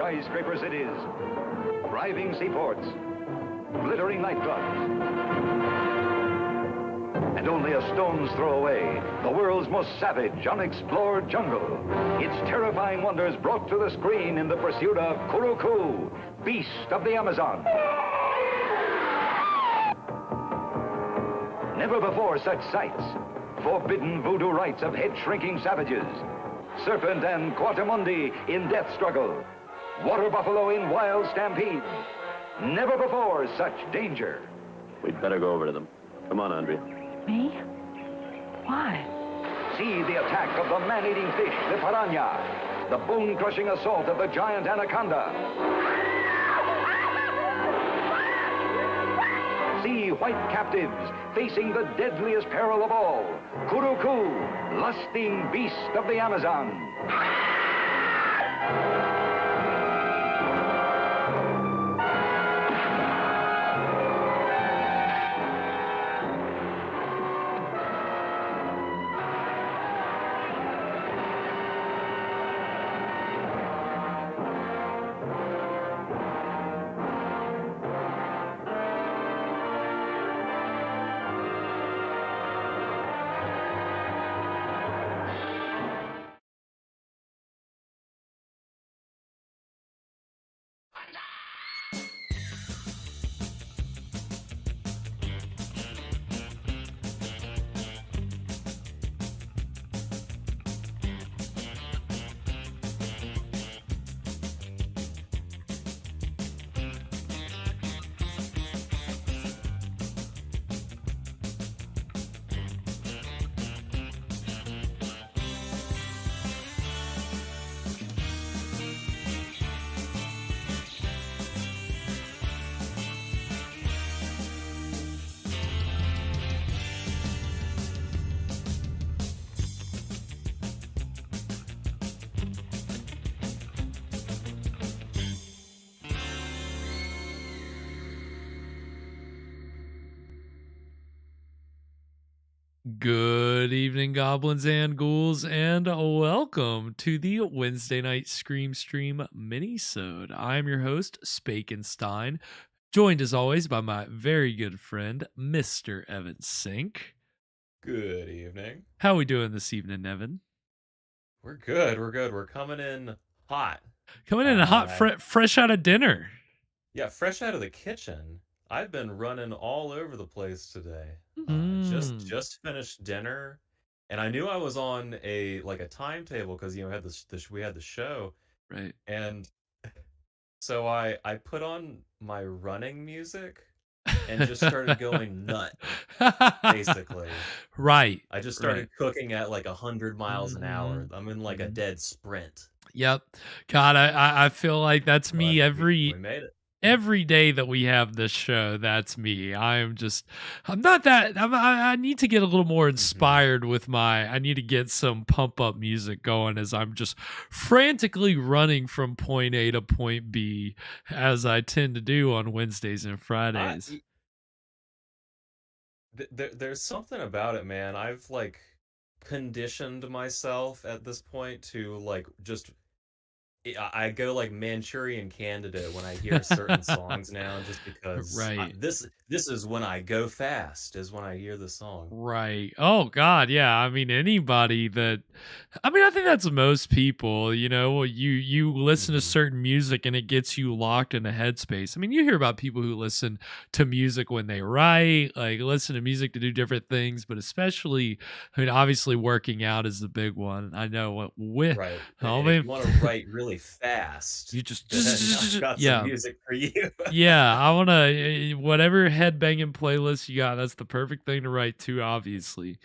skyscraper cities, thriving seaports, glittering nightclubs. And only a stone's throw away, the world's most savage, unexplored jungle. Its terrifying wonders brought to the screen in the pursuit of Kuruku, beast of the Amazon. Never before such sights. Forbidden voodoo rites of head-shrinking savages. Serpent and Quatamundi in death struggle. Water buffalo in wild stampede. Never before such danger. We'd better go over to them. Come on, Andrea. Me? Why? See the attack of the man-eating fish, the piranha. The bone-crushing assault of the giant anaconda. See white captives facing the deadliest peril of all. Kuruku, lusting beast of the Amazon. Good evening, goblins and ghouls, and welcome to the Wednesday Night Scream Stream minisode. I'm your host, Spakenstein, joined as always by my very good friend, Mr. Evan Sink. Good evening. How we doing this evening, Evan? We're good. We're coming in hot. Coming in hot, fresh out of dinner. Yeah, fresh out of the kitchen. I've been running all over the place today. Just finished dinner, and I knew I was on a timetable because we had the show, right? And so I put on my running music and just started going nut, basically. Right. I just started cooking at 100 miles an hour. I'm in a dead sprint. Yep. God, I feel like that's me we made it. Every day that we have this show. That's me. I need to get a little more inspired with I need to get some pump up music going as I'm just frantically running from point A to point B, as I tend to do on Wednesdays and Fridays. There's something about it, man. I've conditioned myself at this point to just I go Manchurian Candidate when I hear certain songs now, just because this is when I go fast, is when I hear the song. Right. Oh God, yeah. I mean, anybody I think that's most people, you listen to certain music and it gets you locked in a headspace. I mean, you hear about people who listen to music when they write, listen to music to do different things, but especially, obviously working out is the big one. I know what with, right. If you want to write really fast, you just got some music for you. Yeah, I want to, whatever headbanging playlist you got, that's the perfect thing to write to. Obviously,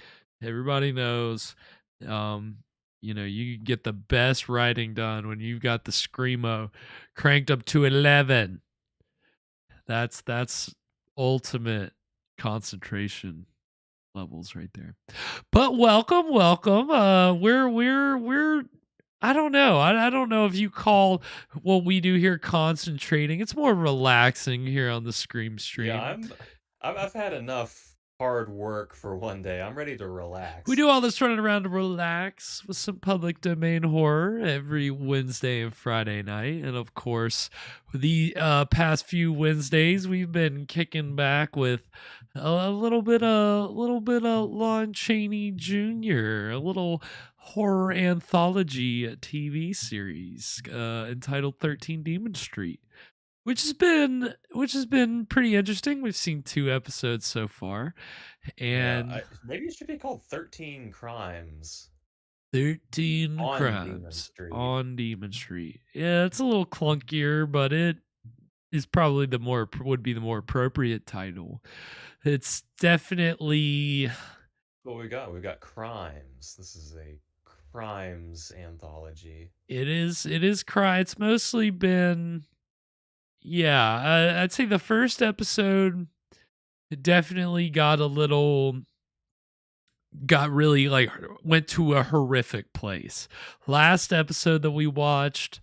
everybody knows, you get the best writing done when you've got the screamo cranked up to 11. That's ultimate concentration levels right there. But welcome. We're I don't know. I don't know if you call what we do here concentrating. It's more relaxing here on the Scream Stream. Yeah, I've had enough hard work for one day. I'm ready to relax. We do all this running around to relax with some public domain horror every Wednesday and Friday night. And of course, the past few Wednesdays, we've been kicking back with a little bit of Lon Chaney Jr., a little horror anthology TV series entitled 13 Demon Street. Which has been pretty interesting. We've seen 2 episodes so far, and maybe it should be called 13 Crimes. 13 on Crimes Demon Street. on Demon Street. Yeah, it's a little clunkier, but it is probably would be the more appropriate title. It's definitely. What we got? We got Crimes. This is a crimes anthology. It is crime. It's mostly been. Yeah, I'd say the first episode definitely got really like went to a horrific place. Last episode that we watched,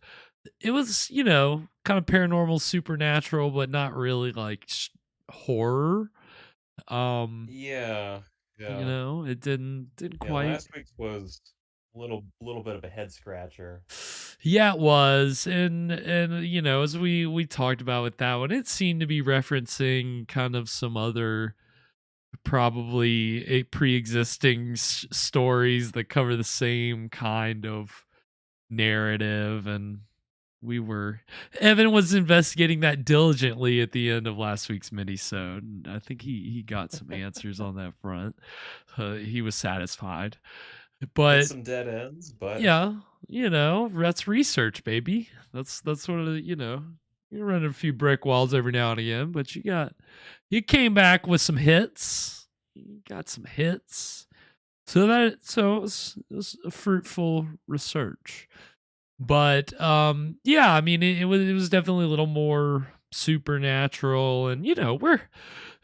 it was, kind of paranormal, supernatural, but not really like horror. Yeah. It didn't quite. Last week's was a little bit of a head scratcher. Yeah, it was. And as we talked about with that one, it seemed to be referencing kind of some other probably a pre-existing stories that cover the same kind of narrative. And Evan was investigating that diligently at the end of last week's minisode. And I think he got some answers on that front. He was satisfied. But some dead ends, but yeah, that's research, baby. That's sort of, you're running a few brick walls every now and again, but you came back with some hits. You got some hits. So it was a fruitful research. But yeah, I mean it was definitely a little more supernatural, and we're,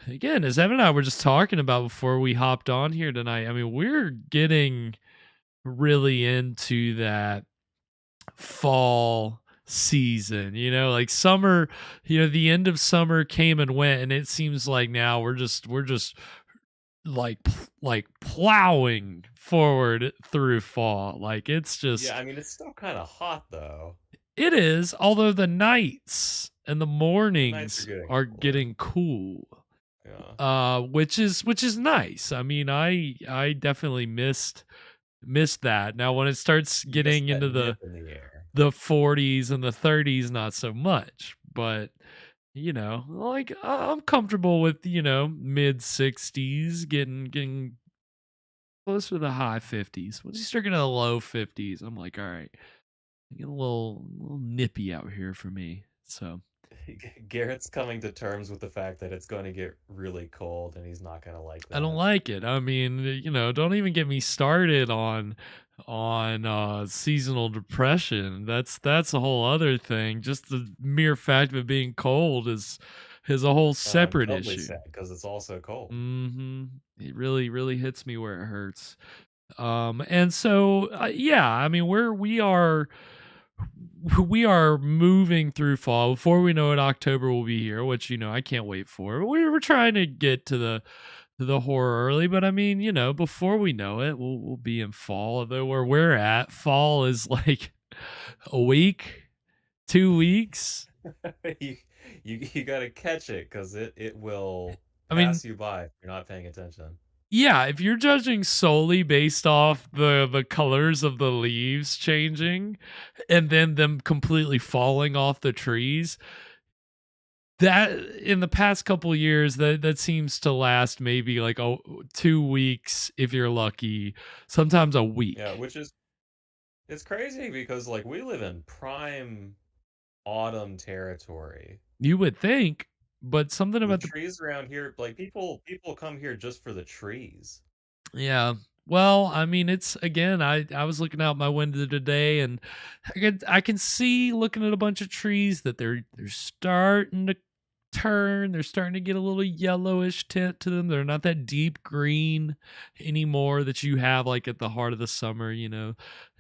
again, as Evan and I were just talking about before we hopped on here tonight, I mean, we're getting really into that fall season, like summer, the end of summer came and went, and it seems like now we're just like plowing forward through fall. Like it's just, yeah, I mean, it's still kind of hot though. It is, although the nights and the mornings are cooler. getting cool. Yeah. Which is nice. I mean, I definitely missed that. Now when it starts getting into the 40s and the 30s, not so much. But like I'm comfortable with mid 60s, getting closer to the high 50s. Once you start getting to the low 50s, I'm like, all right, getting a little nippy out here for me. So Garrett's coming to terms with the fact that it's going to get really cold, and he's not going to like that. I don't like it. I mean, don't even get me started on seasonal depression. That's a whole other thing. Just the mere fact of it being cold is a whole separate issue. Because it's also cold. It really, really hits me where it hurts. And so yeah, I mean, we are moving through fall. Before we know it, October will be here, which I can't wait for. We're trying to get to the horror early, but I mean, before we know it, we'll be in fall. Although where we're at, fall is like a week, 2 weeks. you got to catch it, because it will pass you by if you're not paying attention. Yeah, if you're judging solely based off the colors of the leaves changing and then them completely falling off the trees, that in the past couple of years, that seems to last maybe like 2 weeks if you're lucky, sometimes a week. Yeah, it's crazy because like we live in prime autumn territory. You would think. But something about the trees around here, like people come here just for the trees. Yeah. Well, I mean, it's, again, I was looking out my window today, and I can see, looking at a bunch of trees, that they're starting to turn. They're starting to get a little yellowish tint to them. They're not that deep green anymore that you have like at the heart of the summer,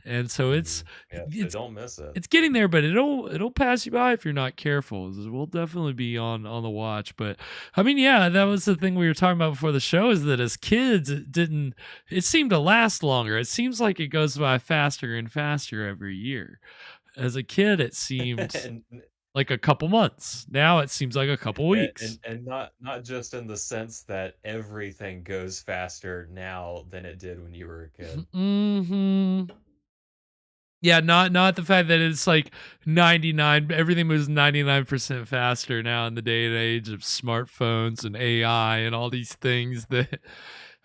And so Yeah, so it's don't miss it. it's getting there, but it'll pass you by if you're not careful. We'll definitely be on the watch. But I mean, yeah, that was the thing we were talking about before the show, is that as kids, it seemed to last longer. It seems like it goes by faster and faster every year. As a kid, it seemed and like a couple months. Now it seems like a couple weeks. and not just in the sense that everything goes faster now than it did when you were a kid. Hmm. Yeah, not the fact that it's like 99, everything moves 99% faster now in the day and age of smartphones and AI and all these things, that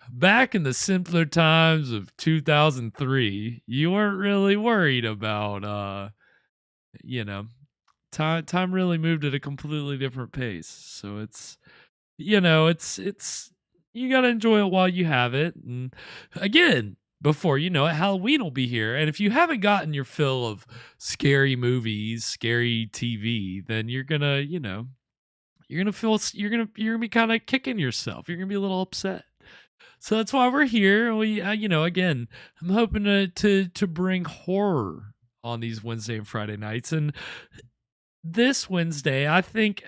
back in the simpler times of 2003, you weren't really worried about you know, time really moved at a completely different pace. So it's you got to enjoy it while you have it. And again, before you know it, Halloween will be here. And if you haven't gotten your fill of scary movies, scary TV, then you're gonna be kind of kicking yourself. You're gonna be a little upset. So that's why we're here. We, again, I'm hoping to bring horror on these Wednesday and Friday nights. And this Wednesday, I think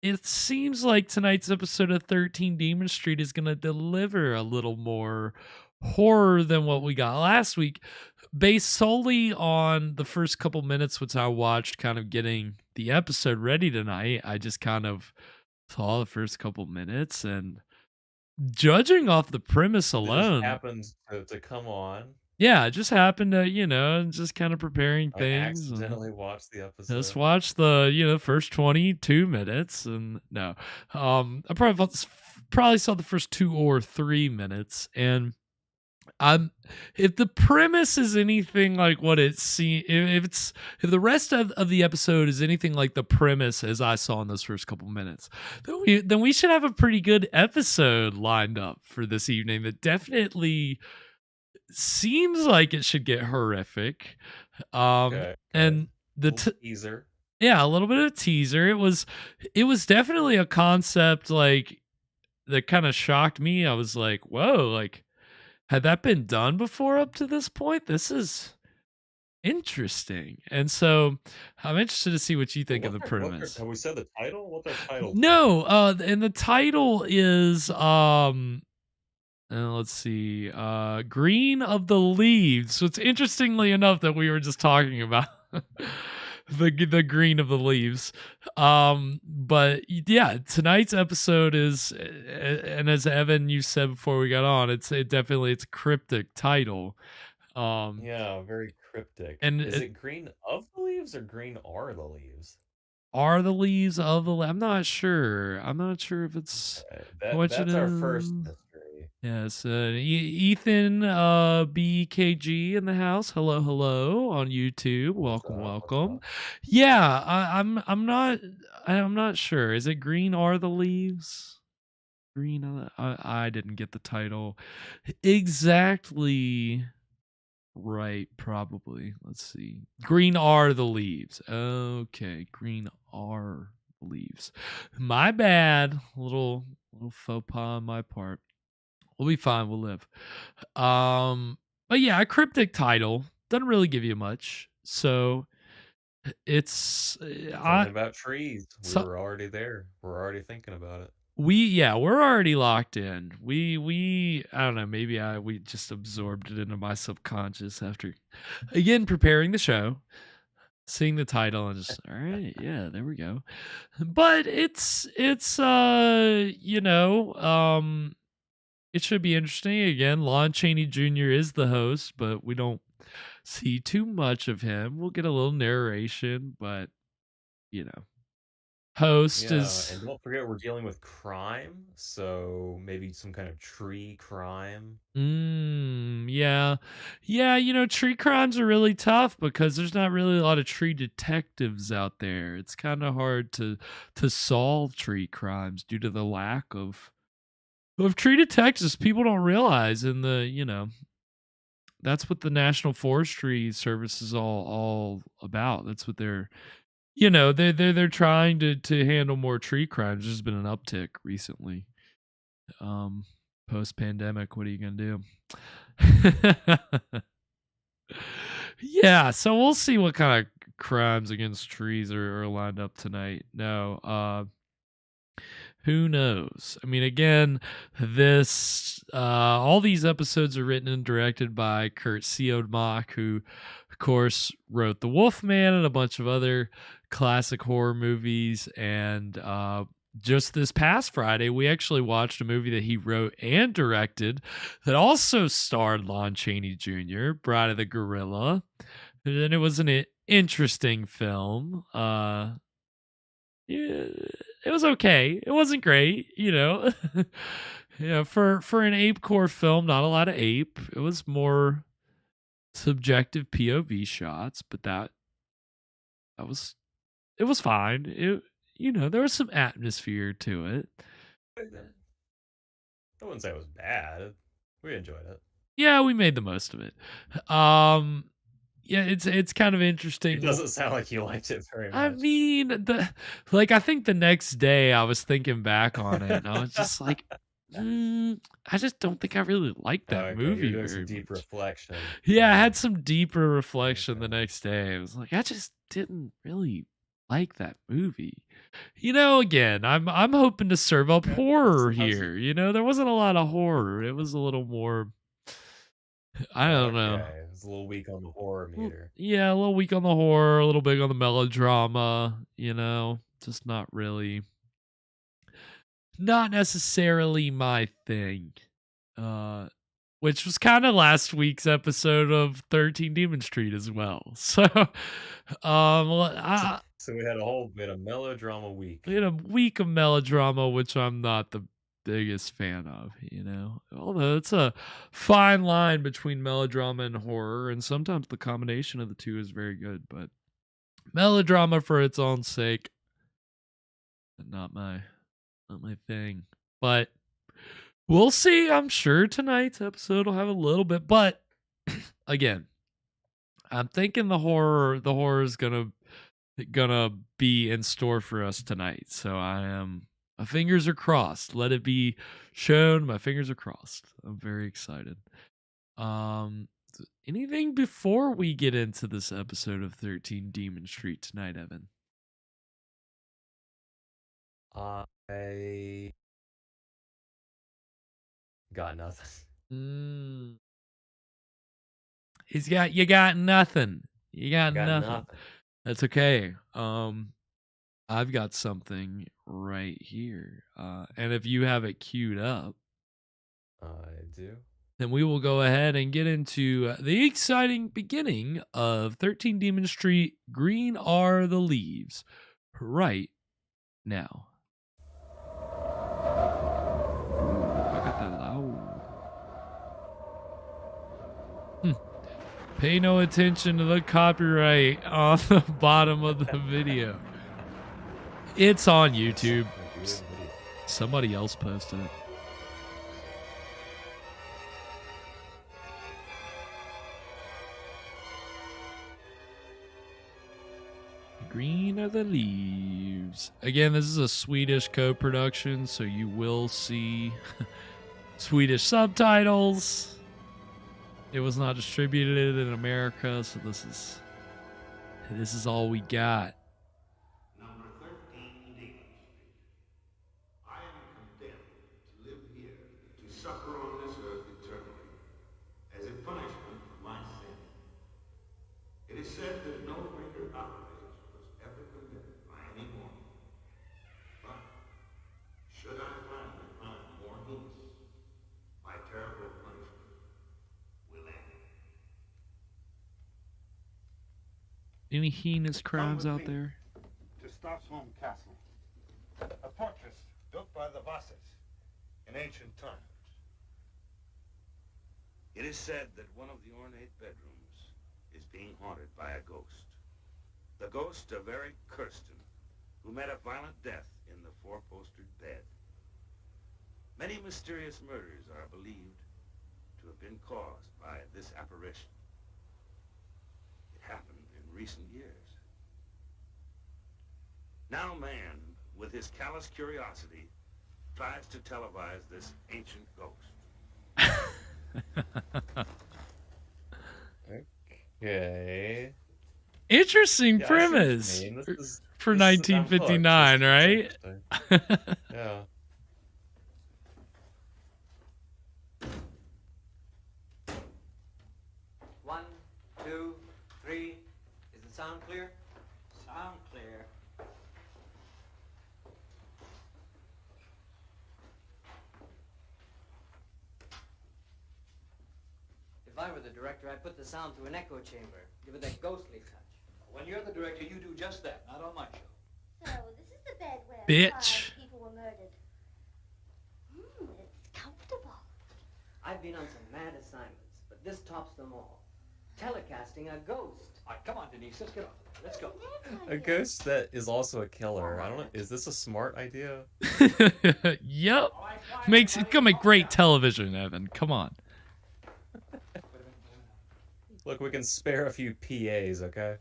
it seems like tonight's episode of 13 Demon Street is going to deliver a little more horror than what we got last week, based solely on the first couple minutes, which I watched kind of getting the episode ready tonight. I just kind of saw the first couple minutes, and judging off the premise It just alone, happens to come on. yeah, it just happened to, just kind of preparing I things. accidentally watched the Just episode. watch the first 22 minutes, and no, I probably saw the first 2 or 3 minutes, and I'm if the premise is anything like what it seems, if the rest of the episode is anything like the premise as I saw in those first couple minutes, then we should have a pretty good episode lined up for this evening that definitely seems like it should get horrific. Okay. And the teaser. Yeah, a little bit of a teaser. It was definitely a concept like that kind of shocked me. I was like, whoa, like, had that been done before up to this point? This is interesting. And so I'm interested to see what you think of the premise. Have we said the title? What's our title? No, and the title is let's see, Green of the Leaves. So it's interestingly enough that we were just talking about the green of the leaves. But yeah, tonight's episode is, and as Evan, you said before we got on, it's a cryptic title. Yeah, very cryptic. And is it green of the leaves or green are the leaves? Are the leaves of the I'm not sure. I'm not sure if it's that's our first mystery. Yes, Ethan BKG in the house. Hello on YouTube. Welcome. Yeah, I'm not sure. Is it green are the leaves? Green I didn't get the title exactly right, probably. Let's see. Green are the leaves. Okay, green are the leaves. My bad. Little faux pas on my part. We'll be fine. We'll live. But yeah, a cryptic title doesn't really give you much. So it's about trees. We were already there. We're already thinking about it. We're already locked in. We I don't know, maybe we just absorbed it into my subconscious after again preparing the show, seeing the title, and just all right, yeah, there we go. But it's it should be interesting. Again, Lon Chaney Jr. is the host, but we don't see too much of him. We'll get a little narration, but host is. And don't forget, we're dealing with crime, so maybe some kind of tree crime. Yeah. Tree crimes are really tough because there's not really a lot of tree detectives out there. It's kind of hard to solve tree crimes due to the lack of tree detectives. People don't realize that's what the National Forestry Service is all about. That's what they're trying to handle more tree crimes. There's been an uptick recently. Post pandemic, what are you gonna do? Yeah, so we'll see what kind of crimes against trees are lined up tonight. No, who knows? I mean, again, this all these episodes are written and directed by Curt Siodmak, who, of course, wrote The Wolfman and a bunch of other classic horror movies. And just this past Friday, we actually watched a movie that he wrote and directed that also starred Lon Chaney Jr., Bride of the Gorilla. And it was an interesting film. Yeah, it was okay. It wasn't great, you know. Yeah, for an ape core film, not a lot of ape. It was more subjective POV shots, but that was it was fine. It there was some atmosphere to it. I wouldn't say it was bad. We enjoyed it. Yeah, we made the most of it. Yeah, it's kind of interesting. It doesn't sound like you liked it very much. I mean, I think the next day I was thinking back on it, and I was just like, I just don't think I really liked that movie. You're doing some deep reflection. Yeah, I had some deeper reflection the next day. I was like, I just didn't really like that movie. Again, I'm hoping to serve up horror here. There wasn't a lot of horror. It was a little more. I don't know. It's a little weak on the horror meter. Yeah, a little weak on the horror, a little big on the melodrama, just not necessarily my thing. Which was kind of last week's episode of 13 Demon Street as well. So, so we had a bit of melodrama week. We had a week of melodrama, which I'm not the biggest fan of, although it's a fine line between melodrama and horror, and sometimes the combination of the two is very good, but melodrama for its own sake, not my thing. But we'll see. I'm sure tonight's episode will have a little bit, but again, I'm thinking the horror is gonna be in store for us tonight, so my fingers are crossed. Let it be shown. My fingers are crossed. I'm very excited. Anything before we get into this episode of 13 Demon Street tonight, Evan? I got nothing. You got nothing. You got nothing. That's okay. I've got something right here. And if you have it queued up, I do. Then we will go ahead and get into the exciting beginning of 13 Demon Street, Green Are the Leaves, right now. I got that loud. Pay no attention to the copyright on the bottom of the video. It's on YouTube. Somebody else posted it. Green Are the Leaves. Again, this is a Swedish co-production, so you will see Swedish subtitles. It was not distributed in America, so this is all we got. Number 13 Demon Street. I am condemned to live here, to suffer on this earth eternally, as a punishment for my sin. It is said that no greater outrage was ever committed by any mortal. But should I find a crime more heinous, my terrible punishment will end. Any heinous crimes out there? To Stockholm Castle, a fortress built by the Vasses in ancient times. It is said that one of the ornate bedrooms is being haunted by a ghost. The ghost of Eric Kirsten, who met a violent death in the four-postered bed. Many mysterious murders are believed to have been caused by this apparition. It happened in recent years. Now man, with his callous curiosity, tries to televise this ancient ghost. Okay. Interesting Yeah, I see what you premise mean. for I'm hooked. 1959, This is right? interesting. Yeah. One, two, three. Is the sound clear? Sound clear. If I were the director, I'd put the sound through an echo chamber. Give it that ghostly touch. When you're the director, you do just that, not on my show. So, this is the bed where Bitch. 5 people were murdered. It's comfortable. I've been on some mad assignments, but this tops them all. Telecasting a ghost. All right, come on, Denise, let's get off of there. Let's go. A ghost that is also a killer. I don't know. Is this a smart idea? Yep. Makes it gonna make great television, Evan. Come on. Look, we can spare a few PAs, okay?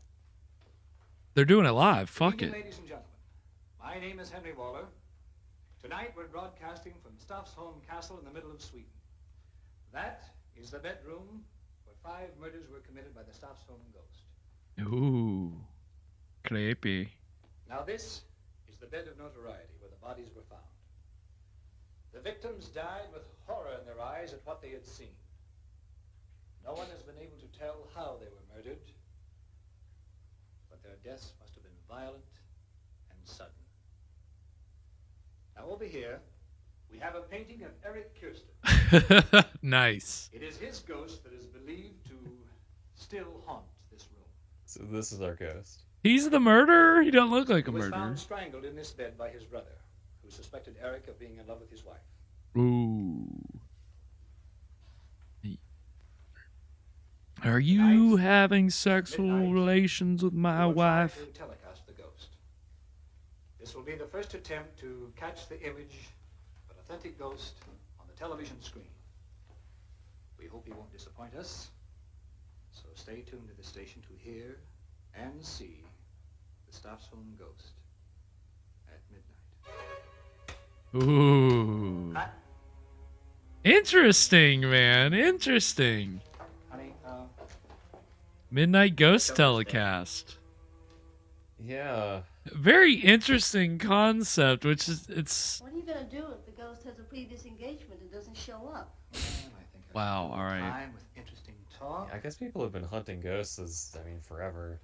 They're doing it live. Fuck Evening, it. ladies and gentlemen. My name is Henry Waller. Tonight we're broadcasting from Staffsholm Castle in the middle of Sweden. That is the bedroom where 5 murders were committed by the Staffsholm ghost. Ooh. Creepy. Now this is the bed of notoriety where the bodies were found. The victims died with horror in their eyes at what they had seen. No one has been able to tell how they were murdered, but their deaths must have been violent and sudden. Now over here, we have a painting of Eric Kirsten. Nice. It is his ghost that is believed to still haunt this room. So this is our ghost. He's the murderer? He don't look like He a was murderer. found strangled in this bed by his brother, who suspected Eric of being in love with his wife. Ooh. Are you having sexual relations with my We will try wife? to telecast the ghost. This will be the first attempt to catch the image of an authentic ghost on the television screen. We hope he won't disappoint us, so stay tuned to the station to hear and see the Staffsholm ghost at midnight. Ooh. Cut. Interesting, man. Interesting. Honey, Midnight Ghost telecast. Yeah. Very interesting concept, which is, it's... What are you going to do if the ghost has a previous engagement and doesn't show up? Wow, all right. Time with interesting talk. I guess people have been hunting ghosts forever.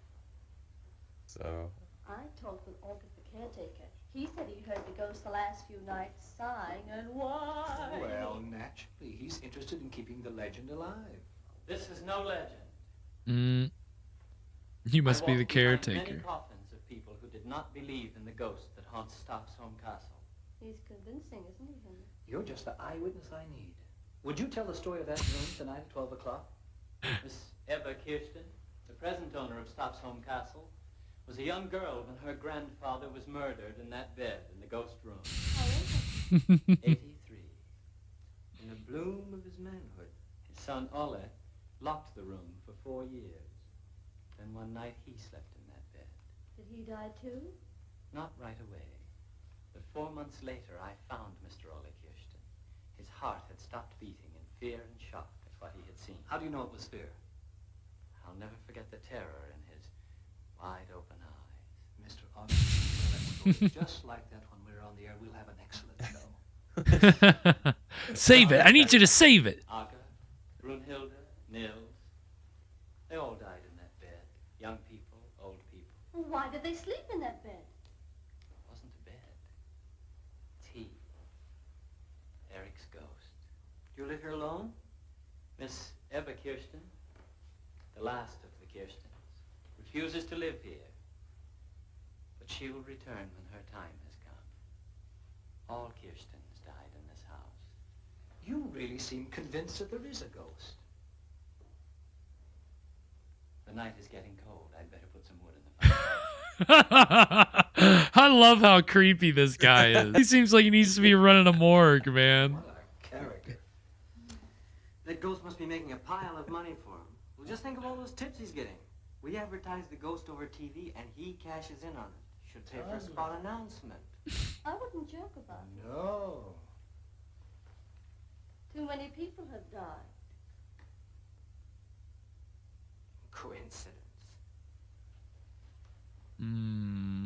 So, I talked with August, the caretaker. He said he heard the ghost the last few nights sighing and whining. Well, naturally, he's interested in keeping the legend alive. This is no legend. You must I be the walked behind caretaker. Many coffins of people who did not believe in the ghost that haunts Staffsholm Castle. He's convincing, isn't he, Henry? You're just the eyewitness I need. Would you tell the story of that room tonight at 12 o'clock? Miss Eva Kirsten, the present owner of Staffsholm Castle, was a young girl when her grandfather was murdered in that bed in the ghost room. How is it? 83. In the bloom of his manhood, his son Ole locked the room for 4 years. Then one night he slept in that bed. Did he die too? Not right away. But 4 months later, I found Mr. Ole Kirsten. His heart had stopped beating in fear and shock at what he had seen. How do you know it was fear? I'll never forget the terror in his wide-open eyes. Mr. August, just like that when we're on the air, we'll have an excellent show. Save it. I need you to save it. Aga, Brunhilde, Nils, they all died in that bed. Young people, old people. Well, why did they sleep in that bed? It wasn't a bed. It's he. Eric's ghost. Do you live here alone? Miss Eva Kirsten, the last of the Kirstens, refuses to live here. But she will return when her time has come. All Kirstens died in this house. You really seem convinced that there is a ghost. The night is getting cold. I'd better put some wood in the fire. I love how creepy this guy is. He seems like he needs to be running a morgue, man. What a character. That ghost must be making a pile of money for him. Well, just think of all those tips he's getting. We advertise the ghost over TV, and he cashes in on it. Should pay for a spot announcement. I wouldn't joke about it. No. Too many people have died. Coincidence. Hmm.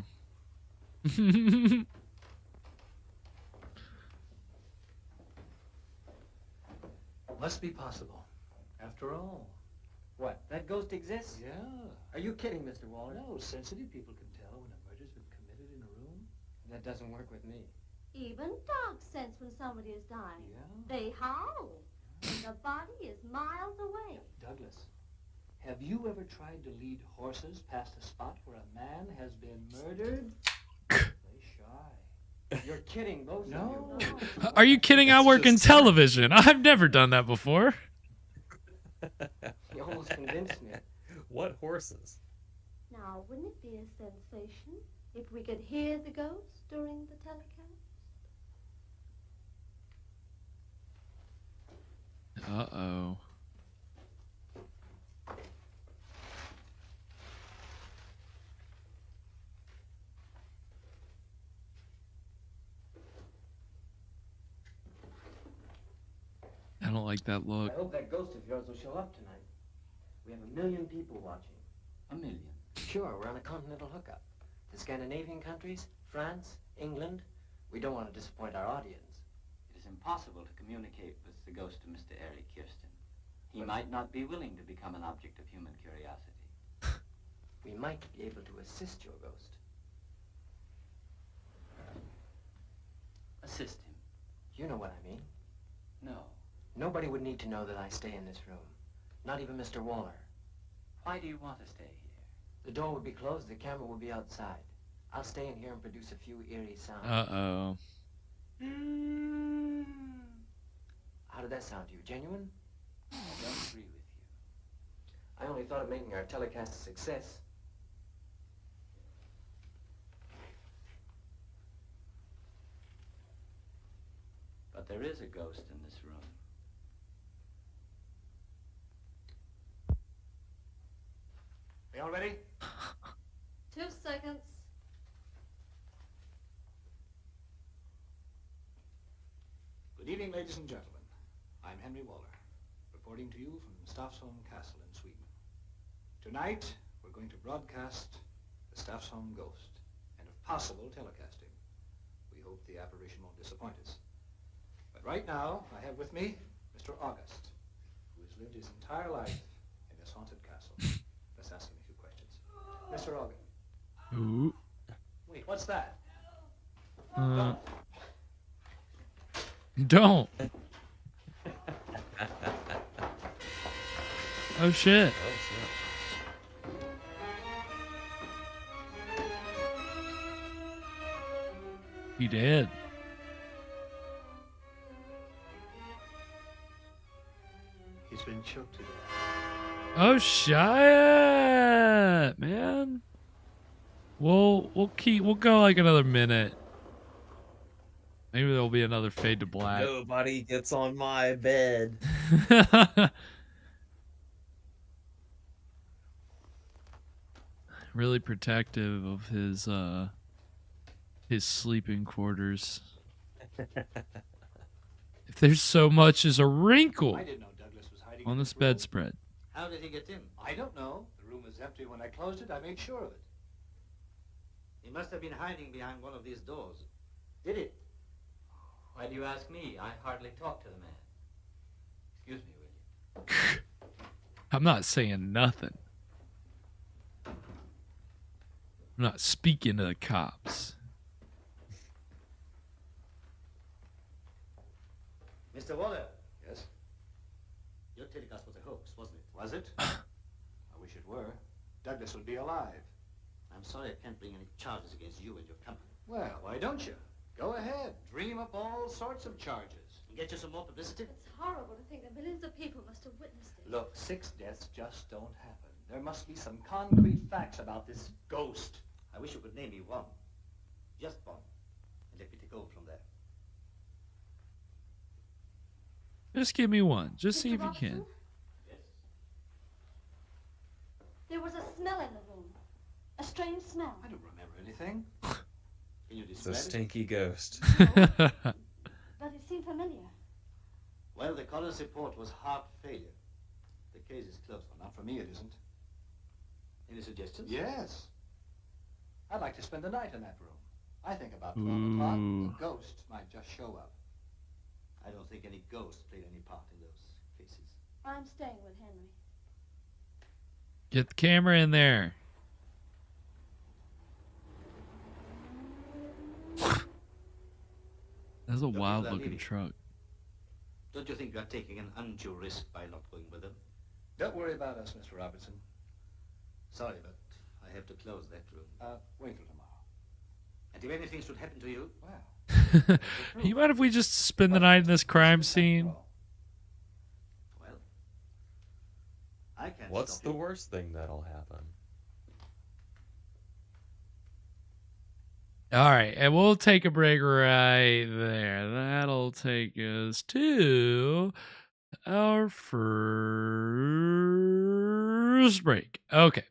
Must be possible. After all. What, that ghost exists? Yeah. Are you kidding, Mr. Waller? No, sensitive people can tell when a murder's been committed in a room. That doesn't work with me. Even dogs sense when somebody is dying. Yeah. They howl. And the body is miles away. Douglas, have you ever tried to lead horses past a spot where a man has been murdered? They shy. You're kidding, both No. of you. Are you kidding? I work in television. I've never done that before. You almost convinced me. What horses? Now, wouldn't it be a sensation if we could hear the ghost during the telecast? Uh-oh. I don't like that look. I hope that ghost of yours will show up tonight. We have 1 million people watching. 1 million. Sure, we're on a continental hookup. The Scandinavian countries, France, England. We don't want to disappoint our audience. It is impossible to communicate with the ghost of Mr. Eric Kirsten. He might not be willing to become an object of human curiosity. We might be able to assist your ghost. Assist him? You know what I mean. No. Nobody would need to know that I stay in this room. Not even Mr. Waller. Why do you want to stay here? The door would be closed, the camera would be outside. I'll stay in here and produce a few eerie sounds. Uh-oh. How did that sound to you? Genuine? I don't agree with you. I only thought of making our telecast a success. But there is a ghost in this room. Are you all ready? 2 seconds. Good evening, ladies and gentlemen. I'm Henry Waller, reporting to you from Staffsholm Castle in Sweden. Tonight, we're going to broadcast the Staffsholm Ghost, and if possible, telecasting. We hope the apparition won't disappoint us. But right now, I have with me Mr. August, who has lived his entire life in this haunted castle. Let's ask him a few questions. Mr. August. Ooh. Wait, what's that? Don't. Oh, shit. He did. He's been choked to death. Oh shit, man. We'll go like another minute. Maybe there'll be another fade to black. Nobody gets on my bed. Really protective of his sleeping quarters. If there's so much as a wrinkle I didn't know Douglas was hiding on in this room. bedspread. How did he get in? I don't know. The room was empty when I closed it. I made sure of it. He must have been hiding behind one of these doors. Did it? Why do you ask me? I hardly talk to the man. Excuse me, will you? I'm not saying nothing. I'm not speaking to the cops. Mr. Waller, Yes? your telecast was a hoax, wasn't it? Was it? I wish it were. Douglas would be alive. I'm sorry I can't bring any charges against you and your company. Well, why don't you? Go ahead. Dream up all sorts of charges. And get you some more publicity? It's horrible to think that millions of people must have witnessed it. Look, 6 deaths just don't happen. There must be some concrete facts about this ghost. I wish you could name me one. Just one. And let me take over from there. Just give me one. Just Mr. see if you Robinson, can. Yes? there was a smell in the room. A strange smell. I don't remember anything. Can you It's describe a it? stinky ghost. But it seemed familiar. Well, the coroner's report was heart failure. The case is closed. Well, not for me, it isn't. Any suggestions? Yes. I'd like to spend the night in that room. I think about 12 o'clock, the ghost might just show up. I don't think any ghost played any part in those cases. I'm staying with Henry. Get the camera in there. That's a wild looking truck. Don't you think you're taking an undue risk by not going with them? Don't worry about us, Mr. Robertson. Sorry, but I have to close that room. Wait till tomorrow. And if anything should happen to you, well... You mind if we just spend the night in this crime scene? Well, I can't What's stop the you. worst thing that'll happen? All right, and we'll take a break right there. That'll take us to our first break. Okay.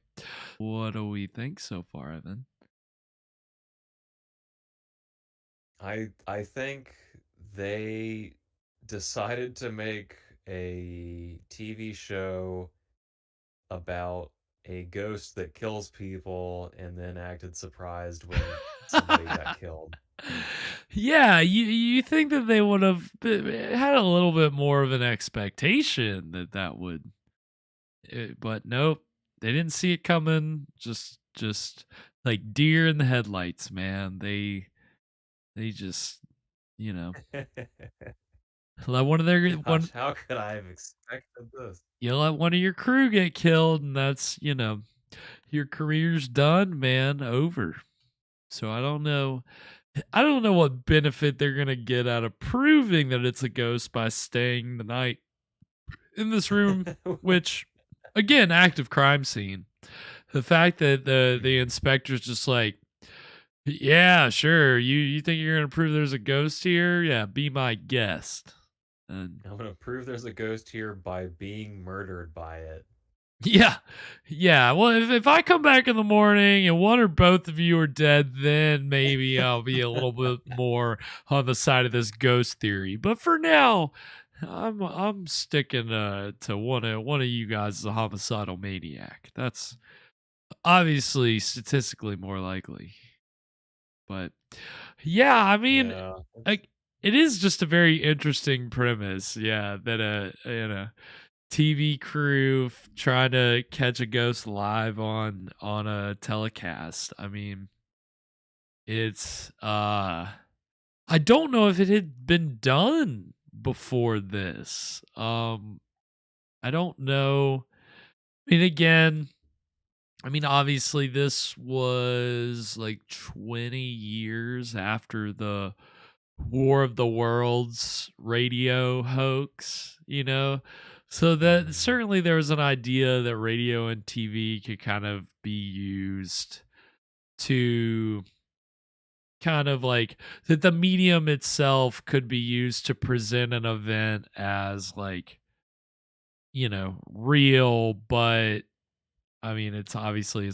What do we think so far, Evan? I think they decided to make a TV show about a ghost that kills people and then acted surprised when somebody got killed. Yeah, you think that they would have had a little bit more of an expectation that would, but nope, they didn't see it coming. Just like deer in the headlights, man. They just, you know, let one of their Gosh, how could I have expected this? you let one of your crew get killed, and that's, your career's done, man, over. So I don't know what benefit they're gonna get out of proving that it's a ghost by staying the night in this room, which, again, active crime scene. The fact that the inspector's just like, yeah, sure, you think you're gonna prove there's a ghost here? Yeah, be my guest. And I'm gonna prove there's a ghost here by being murdered by it. Yeah. Well, if I come back in the morning and one or both of you are dead, then maybe I'll be a little bit more on the side of this ghost theory. But for now, I'm sticking to one of you guys as a homicidal maniac. That's obviously statistically more likely. But yeah, I mean, like, it is just a very interesting premise. Yeah, that TV crew trying to catch a ghost live on a telecast. I mean, it's I don't know if it had been done before this. I don't know. Obviously this was like 20 years after the War of the Worlds radio hoax, So that certainly there was an idea that radio and TV could kind of be used to kind of like that the medium itself could be used to present an event as like, real, but it's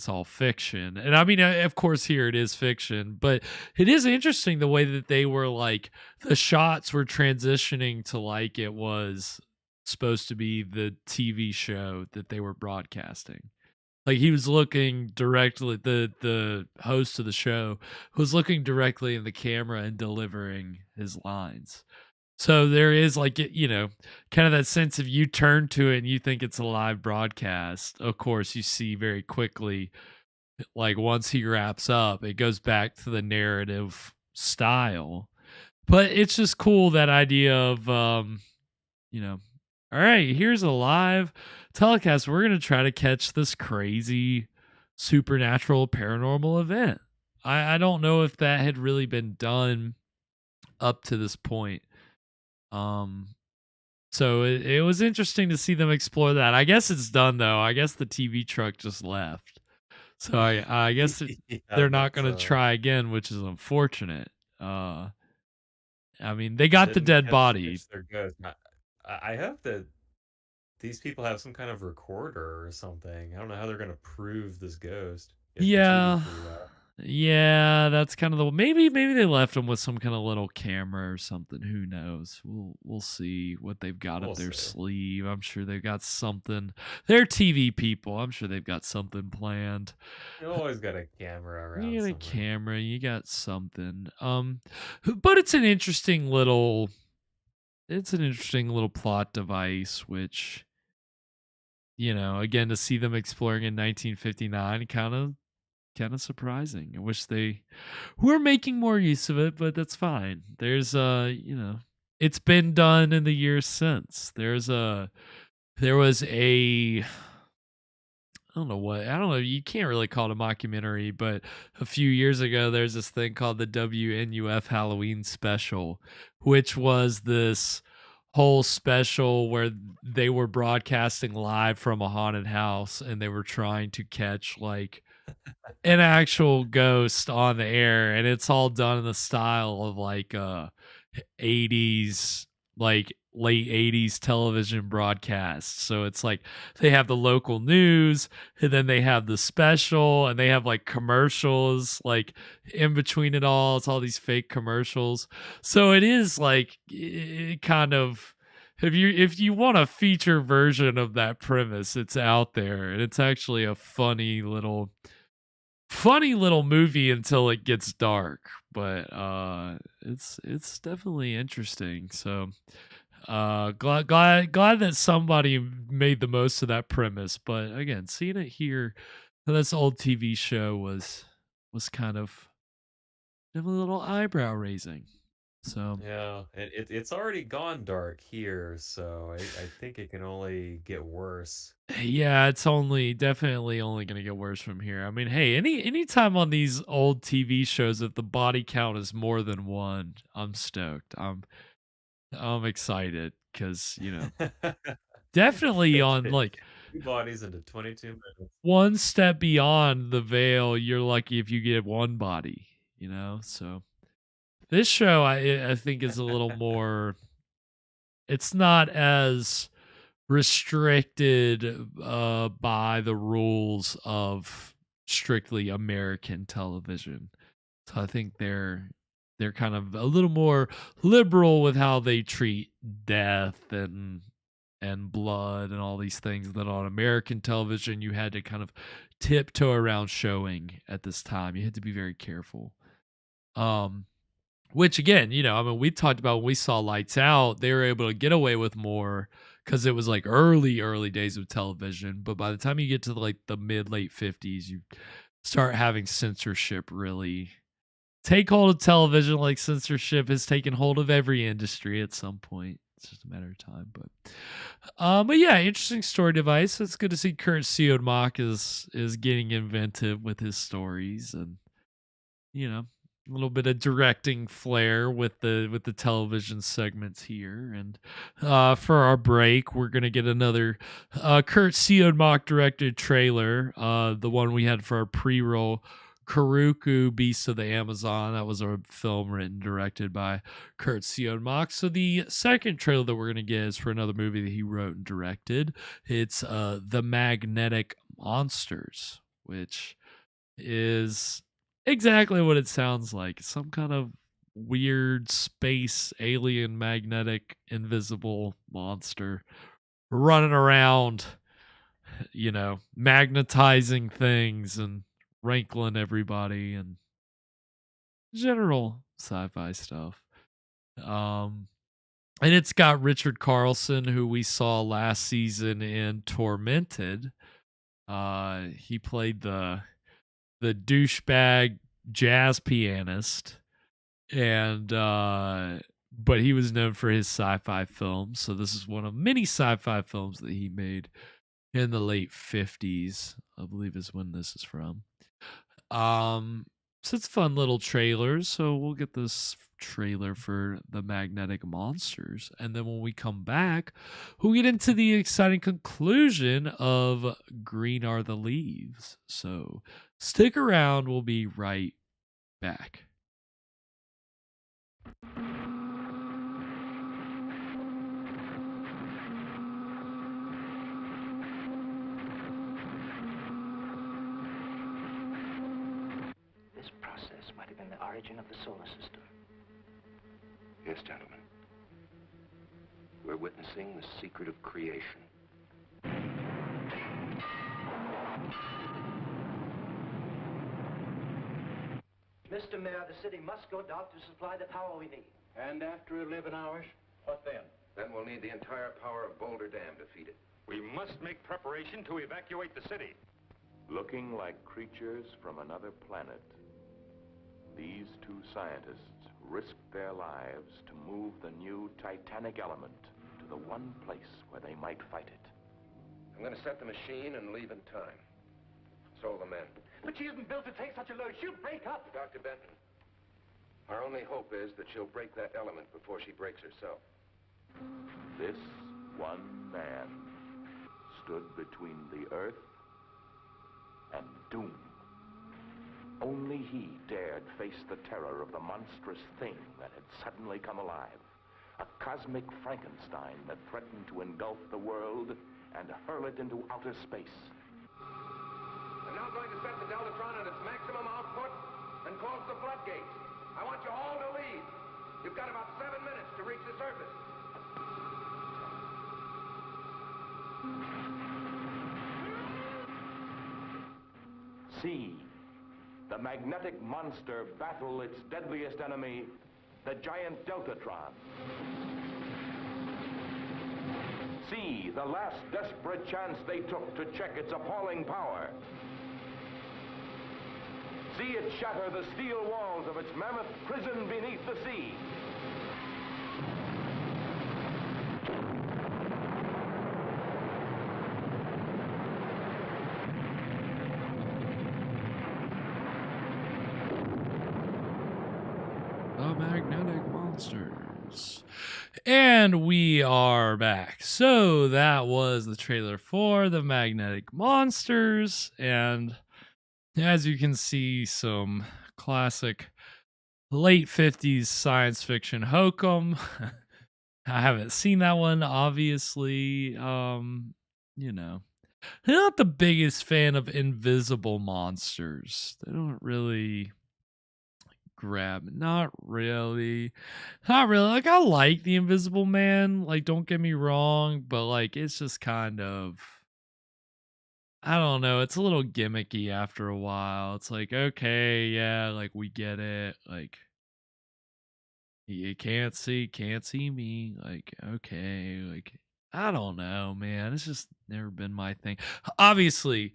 all fiction. And of course here it is fiction, but it is interesting the way that they were like, the shots were transitioning to like it was supposed to be the TV show that they were broadcasting. Like he was looking directly, the host of the show was looking directly in the camera and delivering his lines. So there is like, kind of that sense of you turn to it and you think it's a live broadcast. Of course, you see very quickly, like once he wraps up, it goes back to the narrative style. But it's just cool, that idea of, all right, here's a live telecast. We're going to try to catch this crazy supernatural paranormal event. I don't know if that had really been done up to this point. So it was interesting to see them explore that. I guess it's done though. I guess the TV truck just left. So I guess they're not going to try again, which is unfortunate. They got the dead body. I hope that these people have some kind of recorder or something. I don't know how they're going to prove this ghost. Yeah. Yeah, that's kind of the maybe they left him with some kind of little camera or something. Who knows? We'll see what they've got up We'll their see. sleeve. I'm sure they've got something. They're TV people. I'm sure they've got something planned. You always got a camera around You got a somewhere. camera. You got something. But it's an interesting little. It's an interesting little plot device, which, again, to see them exploring in 1959, kind of surprising. I wish they were making more use of it, but that's fine. There's it's been done in the years since. There was a I don't know, you can't really call it a mockumentary, but a few years ago there's this thing called the WNUF Halloween special, which was this whole special where they were broadcasting live from a haunted house and they were trying to catch like an actual ghost on the air, and it's all done in the style of like 80s, like late 80s television broadcasts. So it's like they have the local news, and then they have the special, and they have like commercials like in between it all. It's all these fake commercials. So it is like it kind of, if you want a feature version of that premise, it's out there, and it's actually a funny little movie until it gets dark, but it's definitely interesting. So glad that somebody made the most of that premise. But again, seeing it here, this old TV show was kind of definitely a little eyebrow raising. So Yeah, it's already gone dark here, so I think it can only get worse. yeah, it's definitely only going to get worse from here. I mean, hey, anytime on these old TV shows if the body count is more than one, I'm stoked. I'm excited because, definitely on like 2 bodies into 22 minutes. one step beyond the veil, you're lucky if you get one body, So this show I think is a little more, it's not as restricted by the rules of strictly American television. So I think they're kind of a little more liberal with how they treat death and blood and all these things that on American television you had to kind of tiptoe around showing at this time. You had to be very careful. Which again, I mean, we talked about when we saw Lights Out, they were able to get away with more because it was like early days of television. But by the time you get to like the late 50s, you start having censorship really take hold of television, like censorship has taken hold of every industry at some point. It's just a matter of time. But yeah, interesting story device. It's good to see Curt Siodmak is getting inventive with his stories, and a little bit of directing flair with the television segments here. And for our break, we're gonna get another Curt Siodmak directed trailer, the one we had for our pre-roll, Karuku Beasts of the Amazon. That was a film written directed by Curt Siodmak. So the second trailer that we're gonna get is for another movie that he wrote and directed. It's The Magnetic Monsters, which is exactly what it sounds like. Some kind of weird space alien magnetic invisible monster running around, magnetizing things and rankling everybody and general sci-fi stuff. And it's got Richard Carlson, who we saw last season in Tormented. He played the douchebag jazz pianist, and but he was known for his sci-fi films. So this is one of many sci-fi films that he made in the late 50s, I believe is when this is from. So it's fun little trailers. So we'll get this trailer for The Magnetic Monsters, and then when we come back, we'll get into the exciting conclusion of Green Are the Leaves. So stick around, we'll be right back. This the origin of the solar system. Yes, gentlemen. We're witnessing the secret of creation. Mr. Mayor, the city must go dark to supply the power we need. And after 11 hours? What then? Then we'll need the entire power of Boulder Dam to feed it. We must make preparation to evacuate the city. Looking like creatures from another planet, these two scientists risked their lives to move the new titanic element to the one place where they might fight it. I'm going to set the machine and leave in time. So the men. But she isn't built to take such a load. She'll break up. Dr. Benton, our only hope is that she'll break that element before she breaks herself. This one man stood between the Earth and doom. Only he dared face the terror of the monstrous thing that had suddenly come alive. A cosmic Frankenstein that threatened to engulf the world and hurl it into outer space. I'm now going to set the Deltatron at its maximum output and close the floodgates. I want you all to leave. You've got about 7 minutes to reach the surface. See the magnetic monster battle its deadliest enemy, the giant Deltatron. See the last desperate chance they took to check its appalling power. See it shatter the steel walls of its mammoth prison beneath the sea. The Magnetic Monsters. And we are back. So that was the trailer for The Magnetic Monsters. And as you can see, some classic late 50s science fiction hokum. I haven't seen that one, obviously. You know, I'm not the biggest fan of invisible monsters. They don't really grab. Not really. Like, I like the Invisible Man. Like, don't get me wrong, but like, it's just kind of, I don't know. It's a little gimmicky after a while. It's like, okay, yeah, like we get it. Like, you can't see me. Like, okay, like, I don't know, man. It's just never been my thing. Obviously,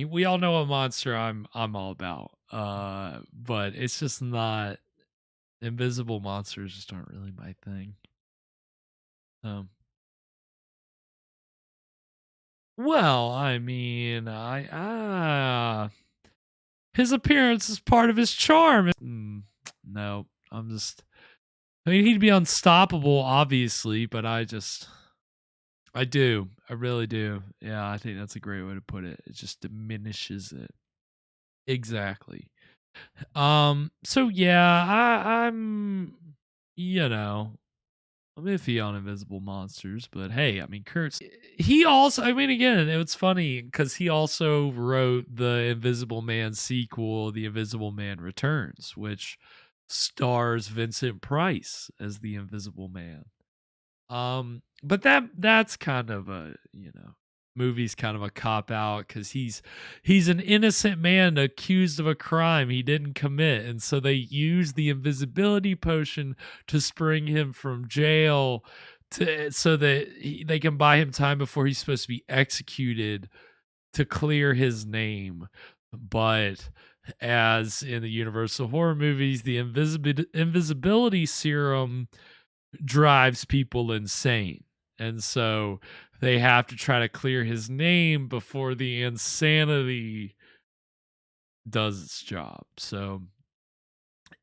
we all know a monster I'm all about. But it's just not, invisible monsters just aren't really my thing. Well, I mean, his appearance is part of his charm. No, I mean, he'd be unstoppable, obviously, but I really do. Yeah, I think that's a great way to put it. It just diminishes it. Exactly. So yeah, I'm, you know, I'm iffy on invisible monsters, but hey, I mean, he also, I mean, again, it's funny because he also wrote the Invisible Man sequel, The Invisible Man Returns, which stars Vincent Price as the Invisible Man. But that's kind of a, you know, movie's kind of a cop out because he's an innocent man accused of a crime he didn't commit, and so they use the invisibility potion to spring him from jail so that they can buy him time before he's supposed to be executed to clear his name. But as in the Universal horror movies, the invisibility serum drives people insane. And so they have to try to clear his name before the insanity does its job. So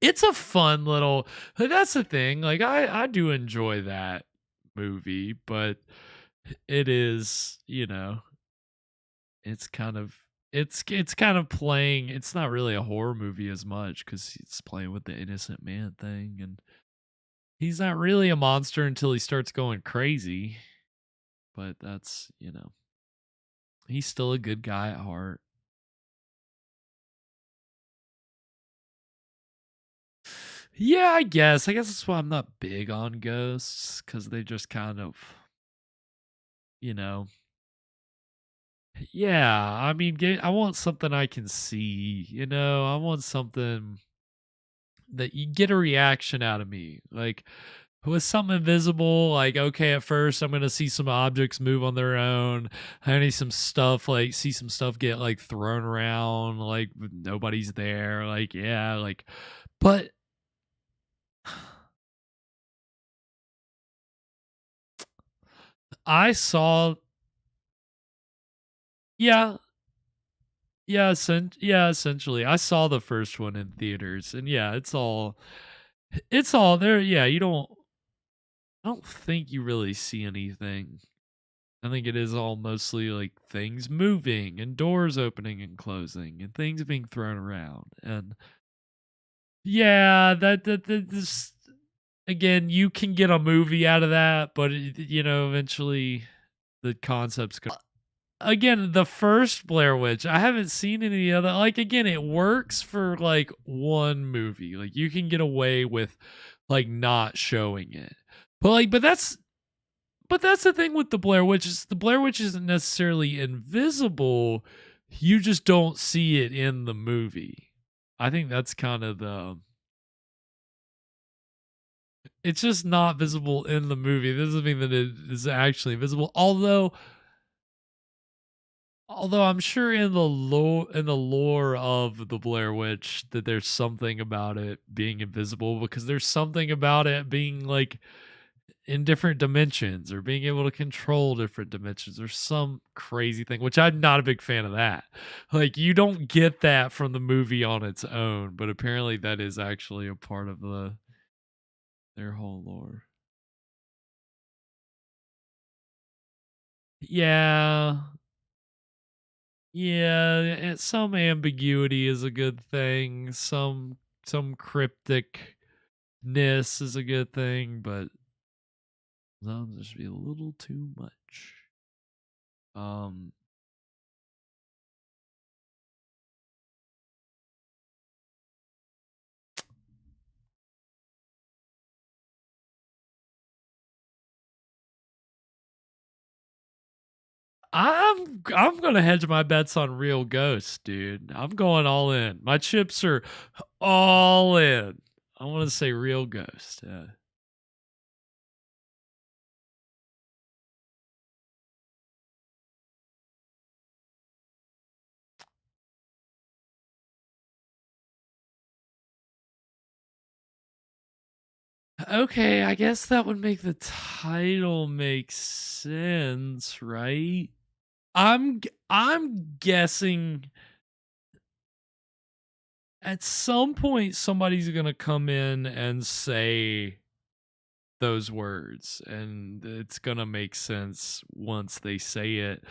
it's a fun little, that's the thing. Like, I do enjoy that movie, but it is, you know, it's kind of playing, it's not really a horror movie as much because it's playing with the innocent man thing, and he's not really a monster until he starts going crazy. But that's, you know, he's still a good guy at heart. Yeah, I guess. I guess that's why I'm not big on ghosts, because they just kind of, you know. Yeah, I mean, I want something I can see. I want something that you get a reaction out of me. Like with something invisible, like okay, at first I'm gonna see some objects move on their own. I need some stuff, like see some stuff get like thrown around, like nobody's there. Like yeah, like, but I saw, yeah, yeah, essentially, I saw the first one in theaters, and yeah, it's all there. Yeah, I don't think you really see anything. I think it is all mostly like things moving and doors opening and closing and things being thrown around. And yeah, that this again, you can get a movie out of that, but eventually the concepts go. Again, the first Blair Witch, I haven't seen any other. Like again, it works for like one movie. Like you can get away with like not showing it. But that's the thing with the Blair Witch is the Blair Witch isn't necessarily invisible. You just don't see it in the movie. I think that's kind of the. It's just not visible in the movie. This doesn't mean that it is actually visible. Although I'm sure in the lore of the Blair Witch that there's something about it being invisible, because there's something about it being like in different dimensions or being able to control different dimensions or some crazy thing, which I'm not a big fan of that. Like you don't get that from the movie on its own, but apparently that is actually a part of their whole lore. Yeah. Yeah, some ambiguity is a good thing. Some crypticness is a good thing, but sometimes there should be a little too much. Um I'm gonna hedge my bets on real ghosts, dude. I'm going all in. My chips are all in. I want to say real ghost. Yeah. Okay, I guess that would make the title make sense, right? I'm guessing at some point somebody's gonna come in and say those words, and it's gonna make sense once they say it.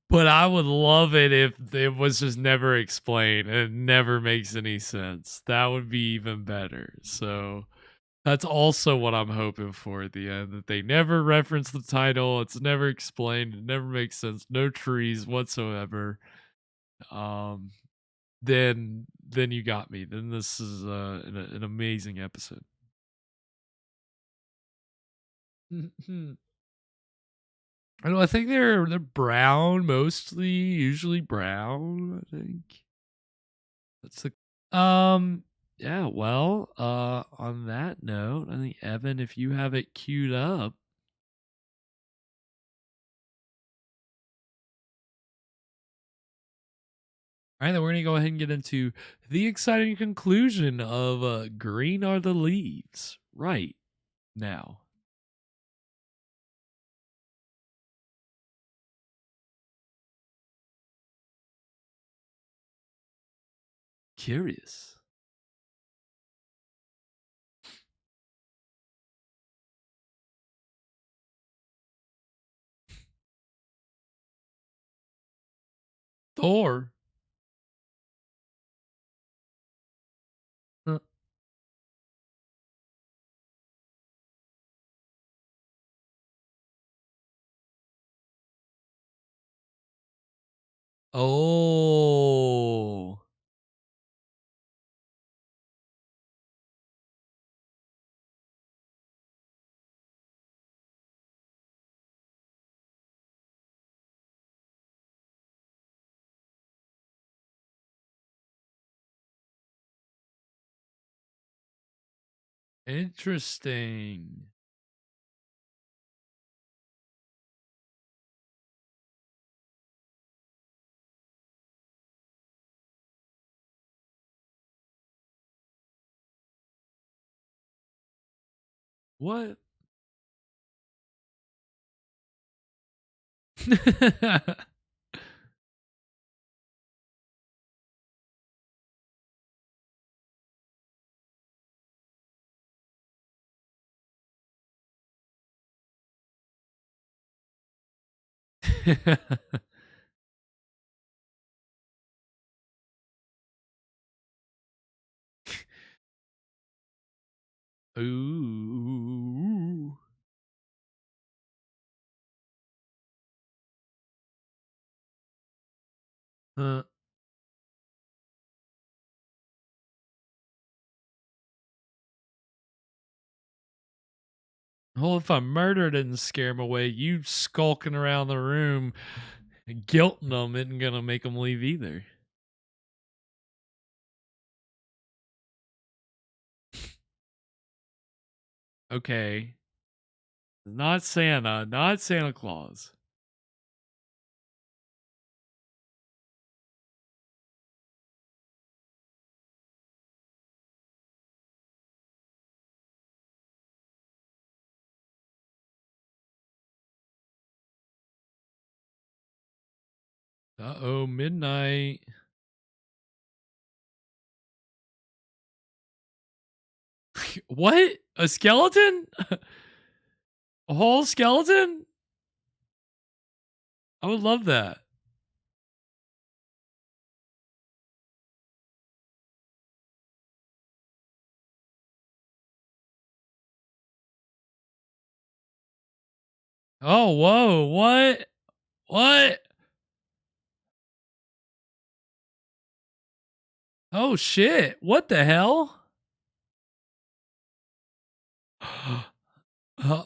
But I would love it if it was just never explained and it never makes any sense. That would be even better. So that's also what I'm hoping for at the end, that they never reference the title. It's never explained. It never makes sense. No trees whatsoever. Um, then you got me. Then this is an amazing episode. I think they're brown mostly, usually brown. I think that's the yeah. Well, on that note, I think Evan, if you have it queued up. All right, then we're going to go ahead and get into the exciting conclusion of Green Are the Leaves right now. Curious. Thor. Uh, oh. Interesting. What? Ooh. Uh, well, if a murder didn't scare him away, you skulking around the room, guilting them isn't gonna make them leave either. Okay. Not Santa, not Santa Claus. Uh-oh, midnight. What? A skeleton? A whole skeleton? I would love that. Oh, whoa, what? What? Oh, shit. What the hell? Uh-oh,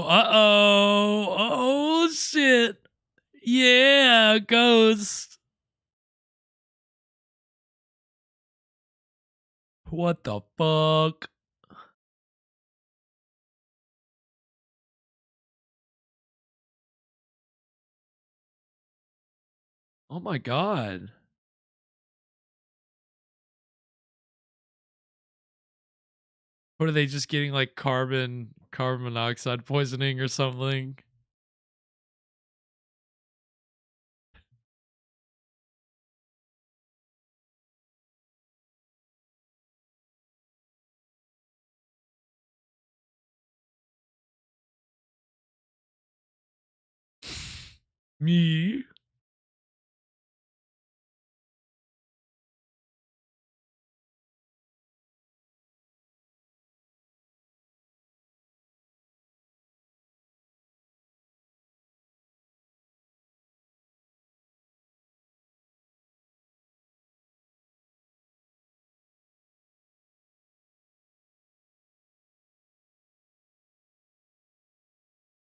uh-oh, oh, shit. Yeah, ghost. What the fuck? Oh my god. What are they just getting like carbon monoxide poisoning or something? Me?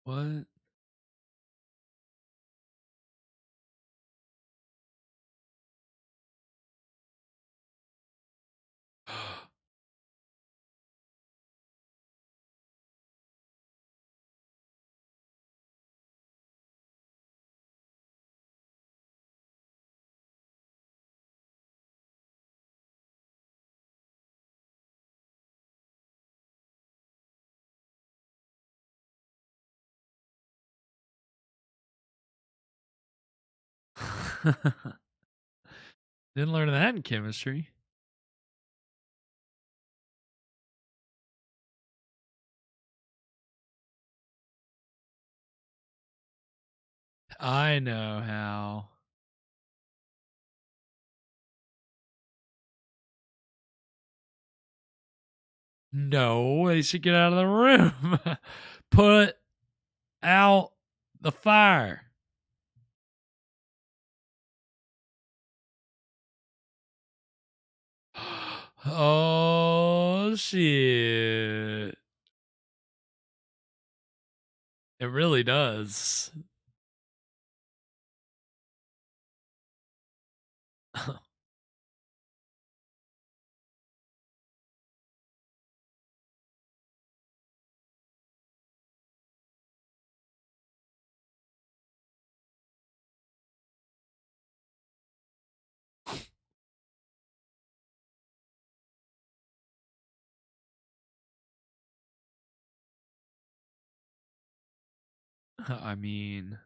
What? Didn't learn that in chemistry. I know how. No, they should get out of the room. Put out the fire. Oh shit. It really does. I mean,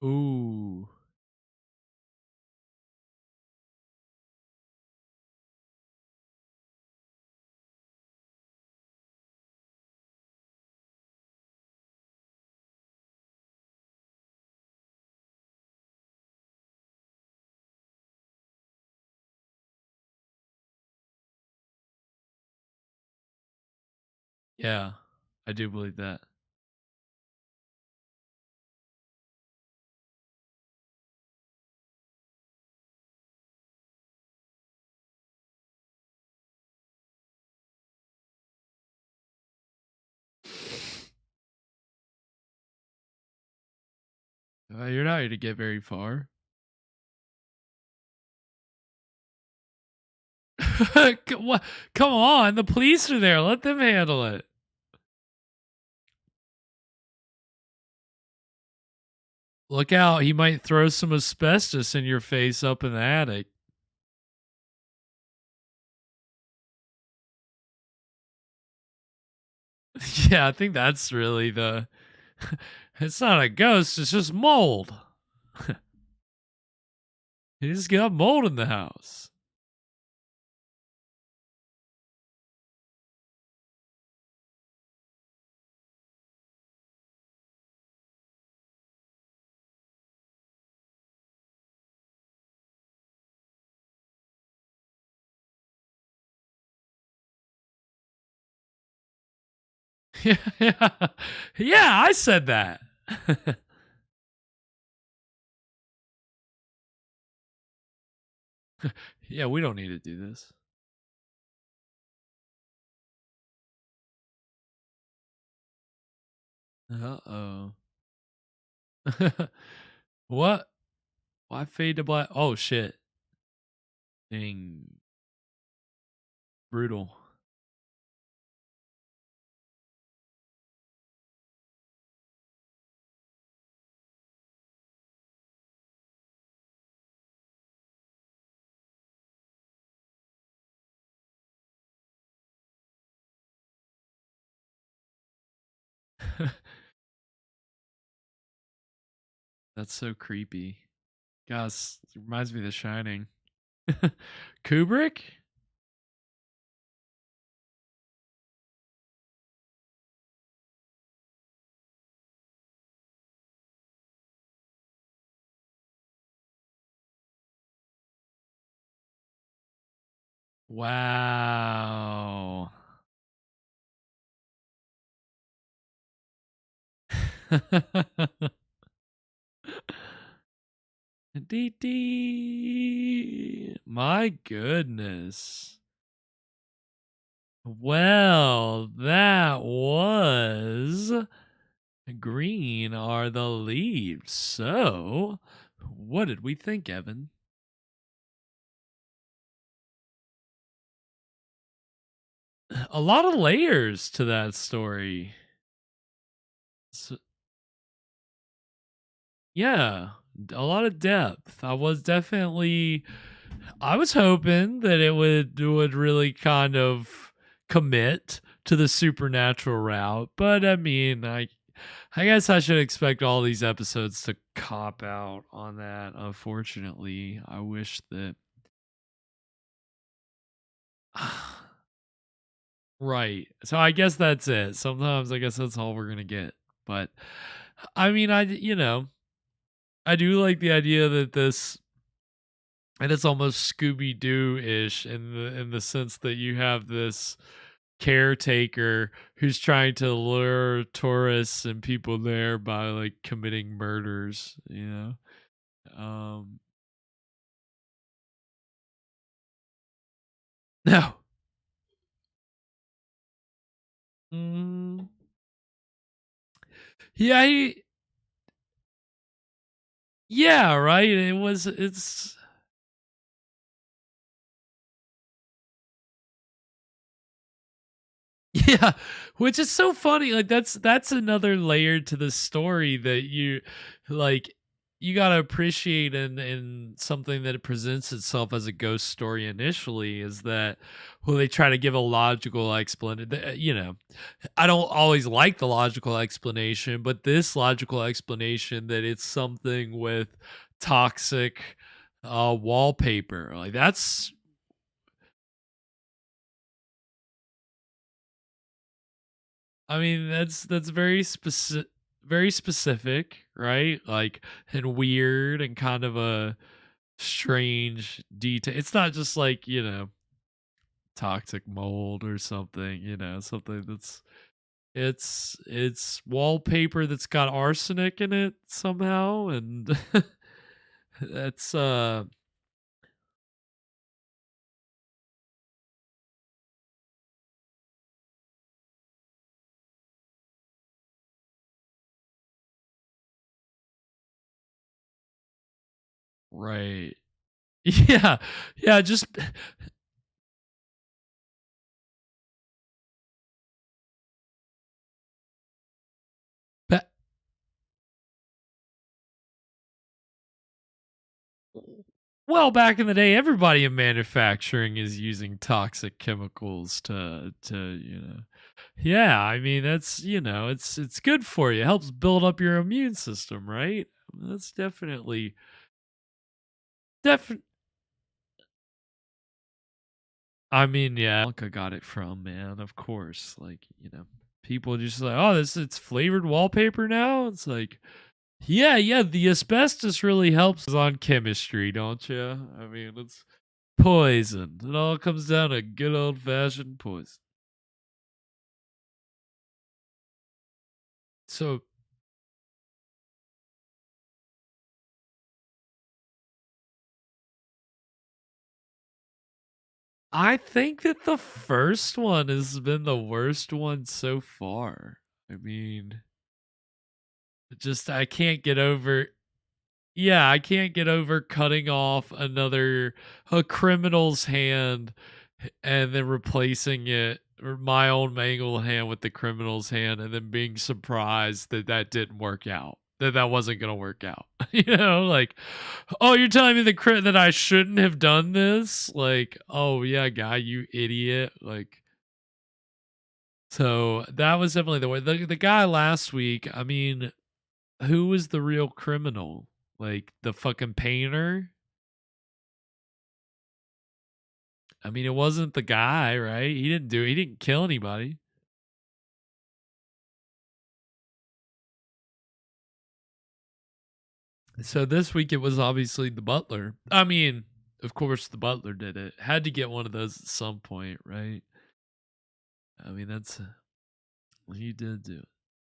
ooh. Yeah, I do believe that. You're not going to get very far. Come on, the police are there. Let them handle it. Look out, he might throw some asbestos in your face up in the attic. Yeah, I think that's really the... It's not a ghost, it's just mold. He's got mold in the house. Yeah, yeah, I said that. Yeah, we don't need to do this. Uh-oh. What? Why fade to black? Oh, shit. Dang. Brutal. That's so creepy. Gosh, it reminds me of The Shining. Kubrick? Wow. Dee. My goodness. Well, that was Green Are the Leaves. So, what did we think, Evan? A lot of layers to that story. So, yeah, a lot of depth. I was hoping that it would really kind of commit to the supernatural route, but I mean, I guess I should expect all these episodes to cop out on that. Unfortunately, I wish that. Right. So I guess that's it. Sometimes I guess that's all we're gonna get. But I mean, I do like the idea that and it's almost Scooby Doo ish in the sense that you have this caretaker who's trying to lure tourists and people there by like committing murders, No. Mm, yeah, yeah, right. It's Yeah, which is so funny. Like that's another layer to the story that like you gotta appreciate in something that it presents itself as a ghost story initially is that well they try to give a logical explanation. I don't always like the logical explanation, but this logical explanation that it's something with toxic wallpaper, like that's I mean, that's very specific, right? Like and weird and kind of a strange detail. It's not just like, toxic mold or something, something that's it's wallpaper that's got arsenic in it somehow and that's right. Yeah. Yeah, just ba- well, back in the day, everybody in manufacturing is using toxic chemicals to. Yeah, I mean that's it's good for you. It helps build up your immune system, right? That's definitely. I mean, yeah, I got it from, man. Of course, like people just like, oh, this it's flavored wallpaper now. It's like, yeah, yeah. The asbestos really helps on chemistry, don't you? I mean, it's poison. It all comes down to good old fashioned poison. So I think that the first one has been the worst one so far. I mean, just I can't get over. Yeah, I can't get over cutting off a criminal's hand and then replacing it or my own mangled hand with the criminal's hand and then being surprised that that didn't work out. That wasn't going to work out. Like, oh, you're telling me that I shouldn't have done this? Like, oh yeah, guy, you idiot. Like so that was definitely the way. The guy last week, I mean, who was the real criminal? Like the fucking painter? I mean, it wasn't the guy, right? He didn't kill anybody. So this week it was obviously the butler. I mean, of course the butler did it. Had to get one of those at some point, right? I mean, that's he did do it.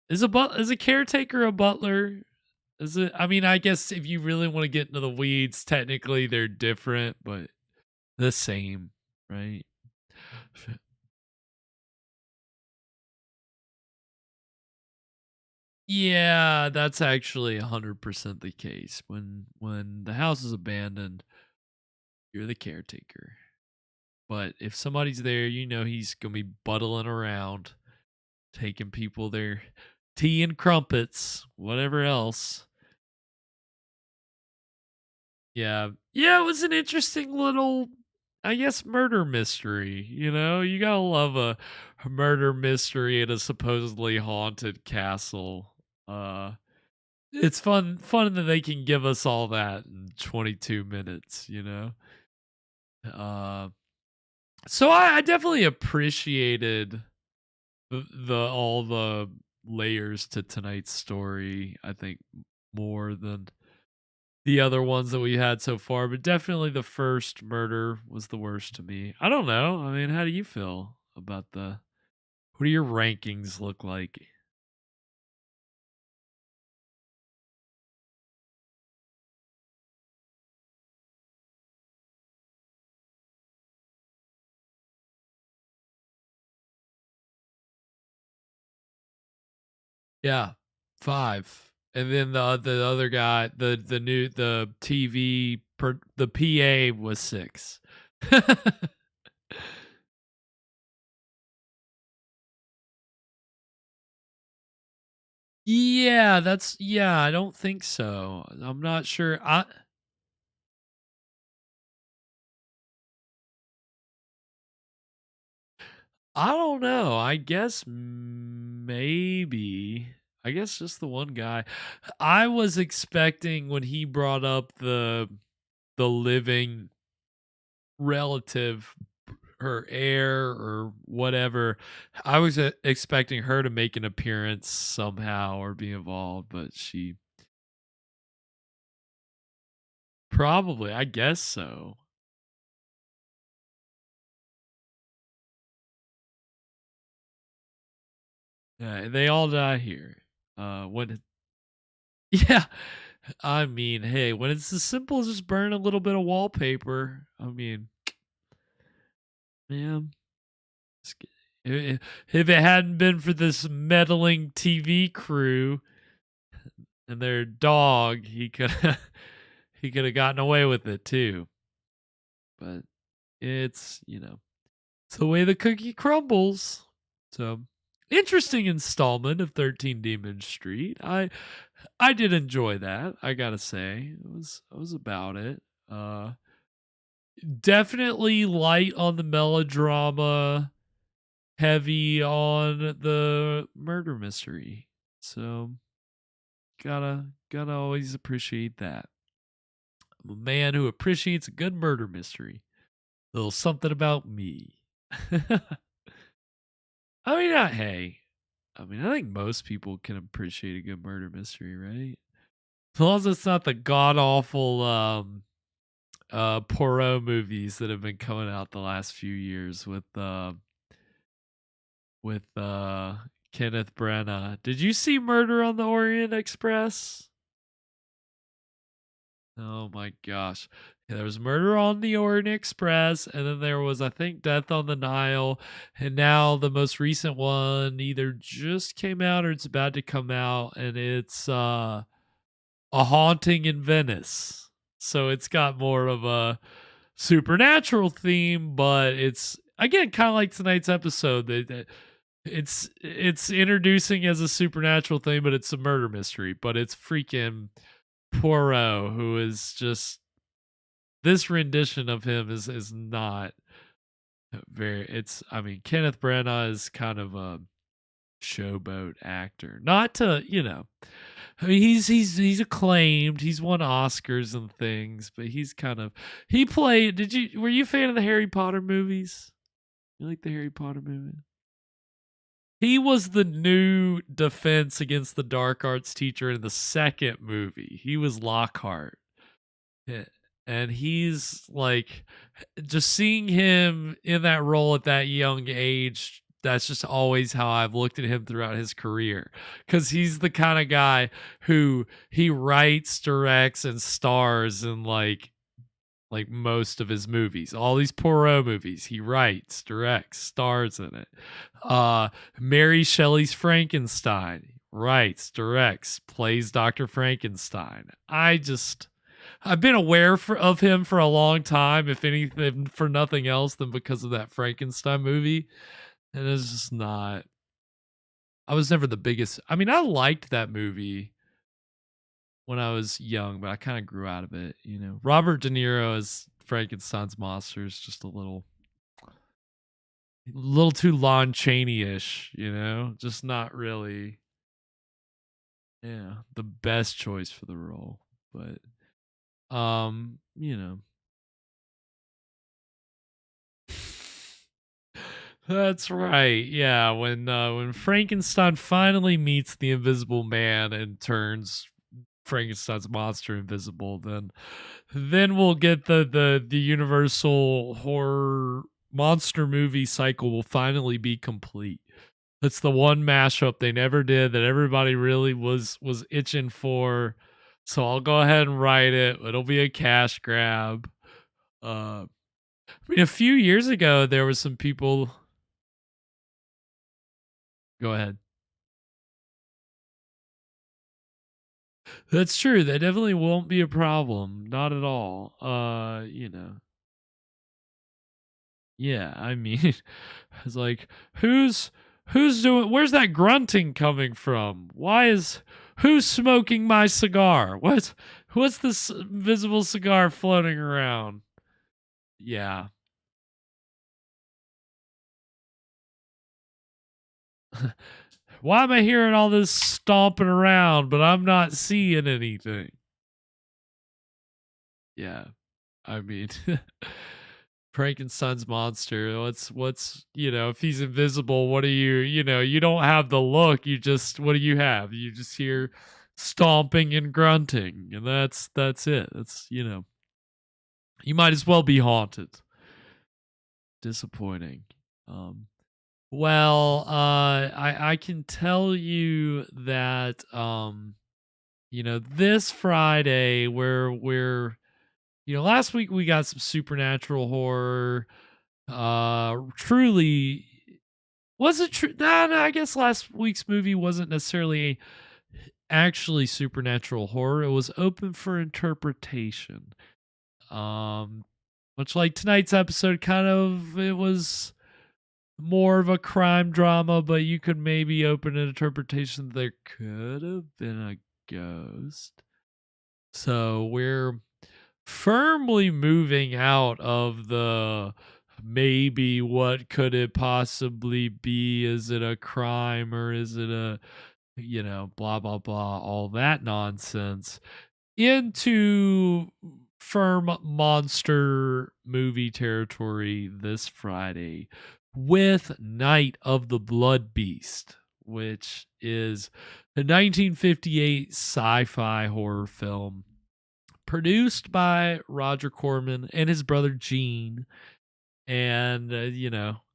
Is a caretaker a butler? Is it? I mean, I guess if you really want to get into the weeds, technically they're different, but the same, right? Yeah, that's actually 100% the case. When the house is abandoned, you're the caretaker. But if somebody's there, he's gonna be buttling around, taking people their tea and crumpets, whatever else. Yeah. Yeah, it was an interesting little I guess murder mystery, You gotta love a murder mystery at a supposedly haunted castle. It's fun that they can give us all that in 22 minutes. Uh, so I definitely appreciated all the layers to tonight's story. I think more than the other ones that we had so far, but definitely the first murder was the worst to me. I don't know. I mean, how do you feel about what do your rankings look like? Yeah, 5. And then the other guy, the TV the PA was 6. Yeah, I don't think so. I'm not sure. I don't know. I guess maybe. I guess just the one guy. I was expecting when he brought up the living relative, her heir or whatever, I was expecting her to make an appearance somehow or be involved, but she probably, I guess so. Yeah, they all die here. When yeah, I mean, hey, when it's as simple as just burn a little bit of wallpaper, I mean, man, if it hadn't been for this meddling TV crew and their dog, he could he could have gotten away with it too. But it's, it's the way the cookie crumbles. So, interesting installment of 13 Demon Street. I did enjoy that. I got to say. I was about it. Definitely light on the melodrama, heavy on the murder mystery. So, gotta always appreciate that. I'm a man who appreciates a good murder mystery. A little something about me. I mean, not hey. I mean, I think most people can appreciate a good murder mystery, right? As long as it's not the god awful Poirot movies that have been coming out the last few years with Kenneth Branagh. Did you see Murder on the Orient Express? Oh my gosh. Yeah, there was Murder on the Orient Express, and then there was, I think, Death on the Nile, and now the most recent one either just came out or it's about to come out, and it's A Haunting in Venice. So it's got more of a supernatural theme, but it's again kind of like tonight's episode. It's introducing as a supernatural thing, but it's a murder mystery. But it's freaking Poirot, who is just this rendition of him is not very. It's I mean Kenneth Branagh is kind of a showboat actor. Not to I mean, he's acclaimed. He's won Oscars and things, but he's kind of he played. Were you a fan of the Harry Potter movies? You like the Harry Potter movie? He was the new defense against the dark arts teacher in the second movie. He was Lockhart. Yeah. And he's like, just seeing him in that role at that young age, that's just always how I've looked at him throughout his career. Because he's the kind of guy who he writes, directs, and stars in like most of his movies. All these Poirot movies, he writes, directs, stars in it. Mary Shelley's Frankenstein, writes, directs, plays Dr. Frankenstein. I've been aware of him for a long time, if anything, for nothing else than because of that Frankenstein movie. And it's just not. I was never the biggest. I mean, I liked that movie when I was young, but I kind of grew out of it. Robert De Niro as Frankenstein's monster is just a little too Lon Chaney-ish. Just not really. Yeah, the best choice for the role, but. That's right. Yeah, when Frankenstein finally meets the Invisible Man and turns Frankenstein's monster invisible, then we'll get the Universal horror monster movie cycle will finally be complete. That's the one mashup they never did that everybody really was itching for. So I'll go ahead and write it. It'll be a cash grab. I mean, a few years ago, there was some people. Go ahead. That's true. That definitely won't be a problem. Not at all. Yeah, I mean, it's like, who's who's doing? Where's that grunting coming from? Who's smoking my cigar? What's this invisible cigar floating around? Yeah. Why am I hearing all this stomping around, but I'm not seeing anything? Yeah. I mean, Frankenstein's monster. What's if he's invisible, what do you don't have the look. What do you have? You just hear stomping and grunting, and that's it. That's you might as well be haunted. Disappointing. Well, I can tell you that this Friday we're last week we got some supernatural horror. Truly, was it true? No, I guess last week's movie wasn't necessarily actually supernatural horror. It was open for interpretation. Much like tonight's episode, it was more of a crime drama, but you could maybe open an interpretation there could have been a ghost. So we're firmly moving out of the maybe what could it possibly be? Is it a crime or is it a blah blah blah, all that nonsense, into firm monster movie territory this Friday with Night of the Blood Beast, which is a 1958 sci-fi horror film produced by Roger Corman and his brother Gene. And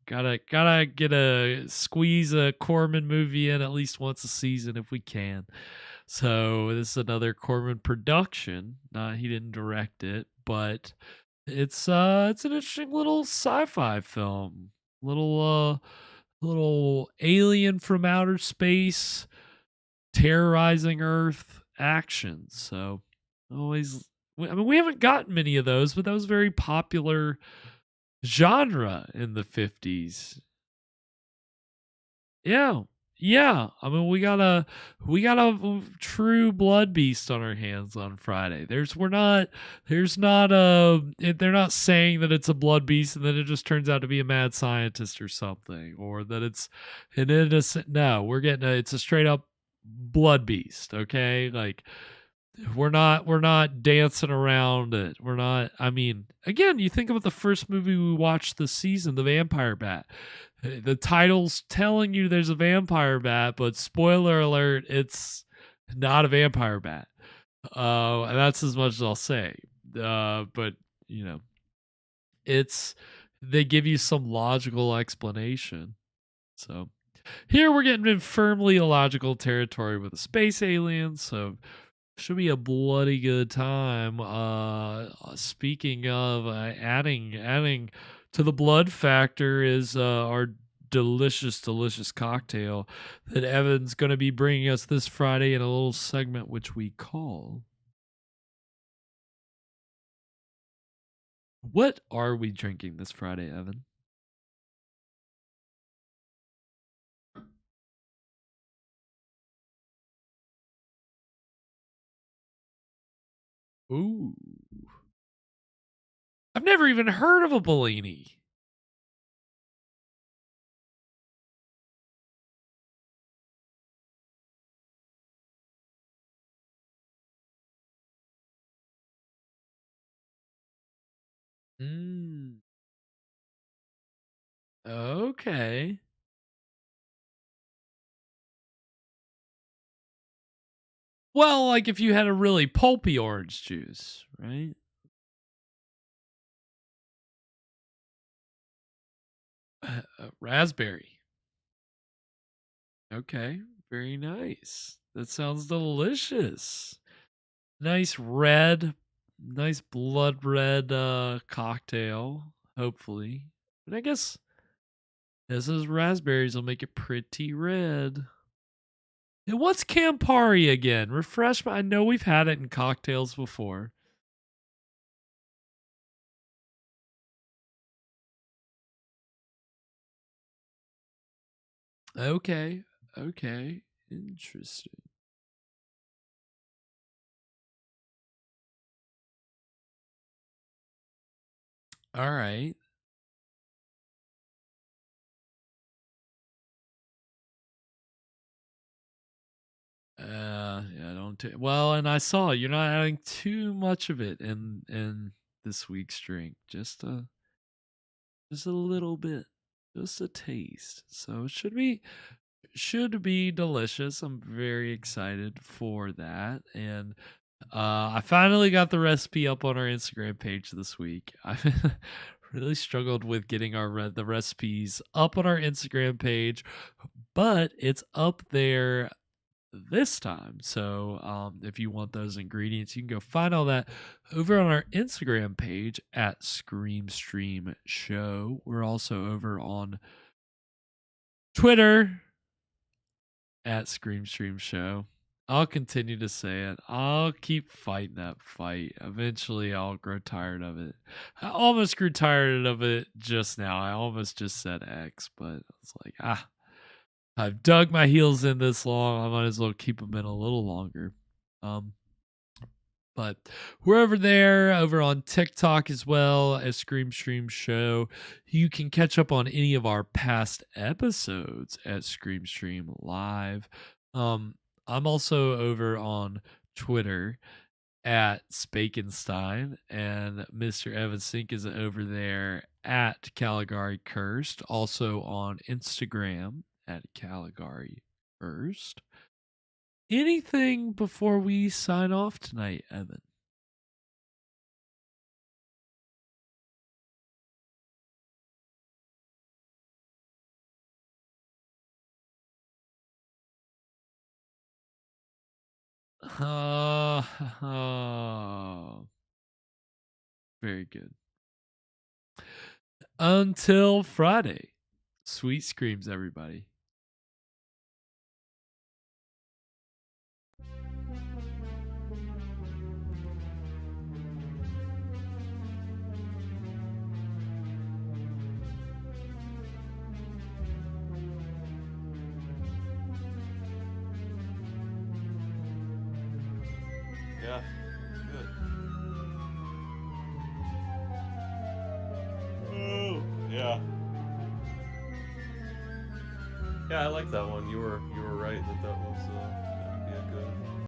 gotta squeeze a Corman movie in at least once a season if we can. So this is another Corman production. He didn't direct it, but it's an interesting little sci-fi film. Little alien from outer space terrorizing Earth action. So we haven't gotten many of those, but that was very popular genre in the 50s. Yeah. I mean, we got a true blood beast on our hands on Friday. They're not saying that it's a blood beast and then it just turns out to be a mad scientist or something, or that it's an innocent. No, it's a straight up blood beast. Okay. Like, we're not dancing around it. We're not. I mean, again, you think about the first movie we watched this season, The Vampire Bat. The title's telling you there's a vampire bat, but spoiler alert, it's not a vampire bat. And that's as much as I'll say. But they give you some logical explanation. So here we're getting in firmly illogical territory with a space alien. So should be a bloody good time. Speaking of adding to the blood factor is our delicious cocktail that Evan's going to be bringing us this Friday in a little segment which we call. What are we drinking this Friday, Evan? Ooh. I've never even heard of a Bellini. Okay. Well, like if you had a really pulpy orange juice, right? Raspberry. Okay, very nice. That sounds delicious. Nice blood red cocktail, hopefully. And I guess this is raspberries will make it pretty red. And what's Campari again? Refresh my. I know we've had it in cocktails before. Okay. Okay. Interesting. All right. Yeah, don't well, and I saw you're not adding too much of it in this week's drink. Just a little bit. Just a taste. So it should be delicious. I'm very excited for that. And I finally got the recipe up on our Instagram page this week. I've really struggled with getting the recipes up on our Instagram page, but it's up there this time. So if you want those ingredients, you can go find all that over on our Instagram page at Scream Stream Show. We're also over on Twitter at Scream Stream Show. I'll continue to say it. I'll keep fighting that fight. Eventually, I'll grow tired of it. I almost grew tired of it just now. I almost just said X, but I was like, I've dug my heels in this long. I might as well keep them in a little longer. But we're over there, over on TikTok as well as Scream Stream Show. You can catch up on any of our past episodes at Scream Stream Live. I'm also over on Twitter at Spakenstein, and Mr. Evan Sink is over there at Caligari Cursed, also on Instagram at Caligari Cursed. Anything before we sign off tonight, Evan? Very good. Until Friday. Sweet screams, everybody. Yeah, it's good. Oh, yeah. Yeah, I like that one. You were right that was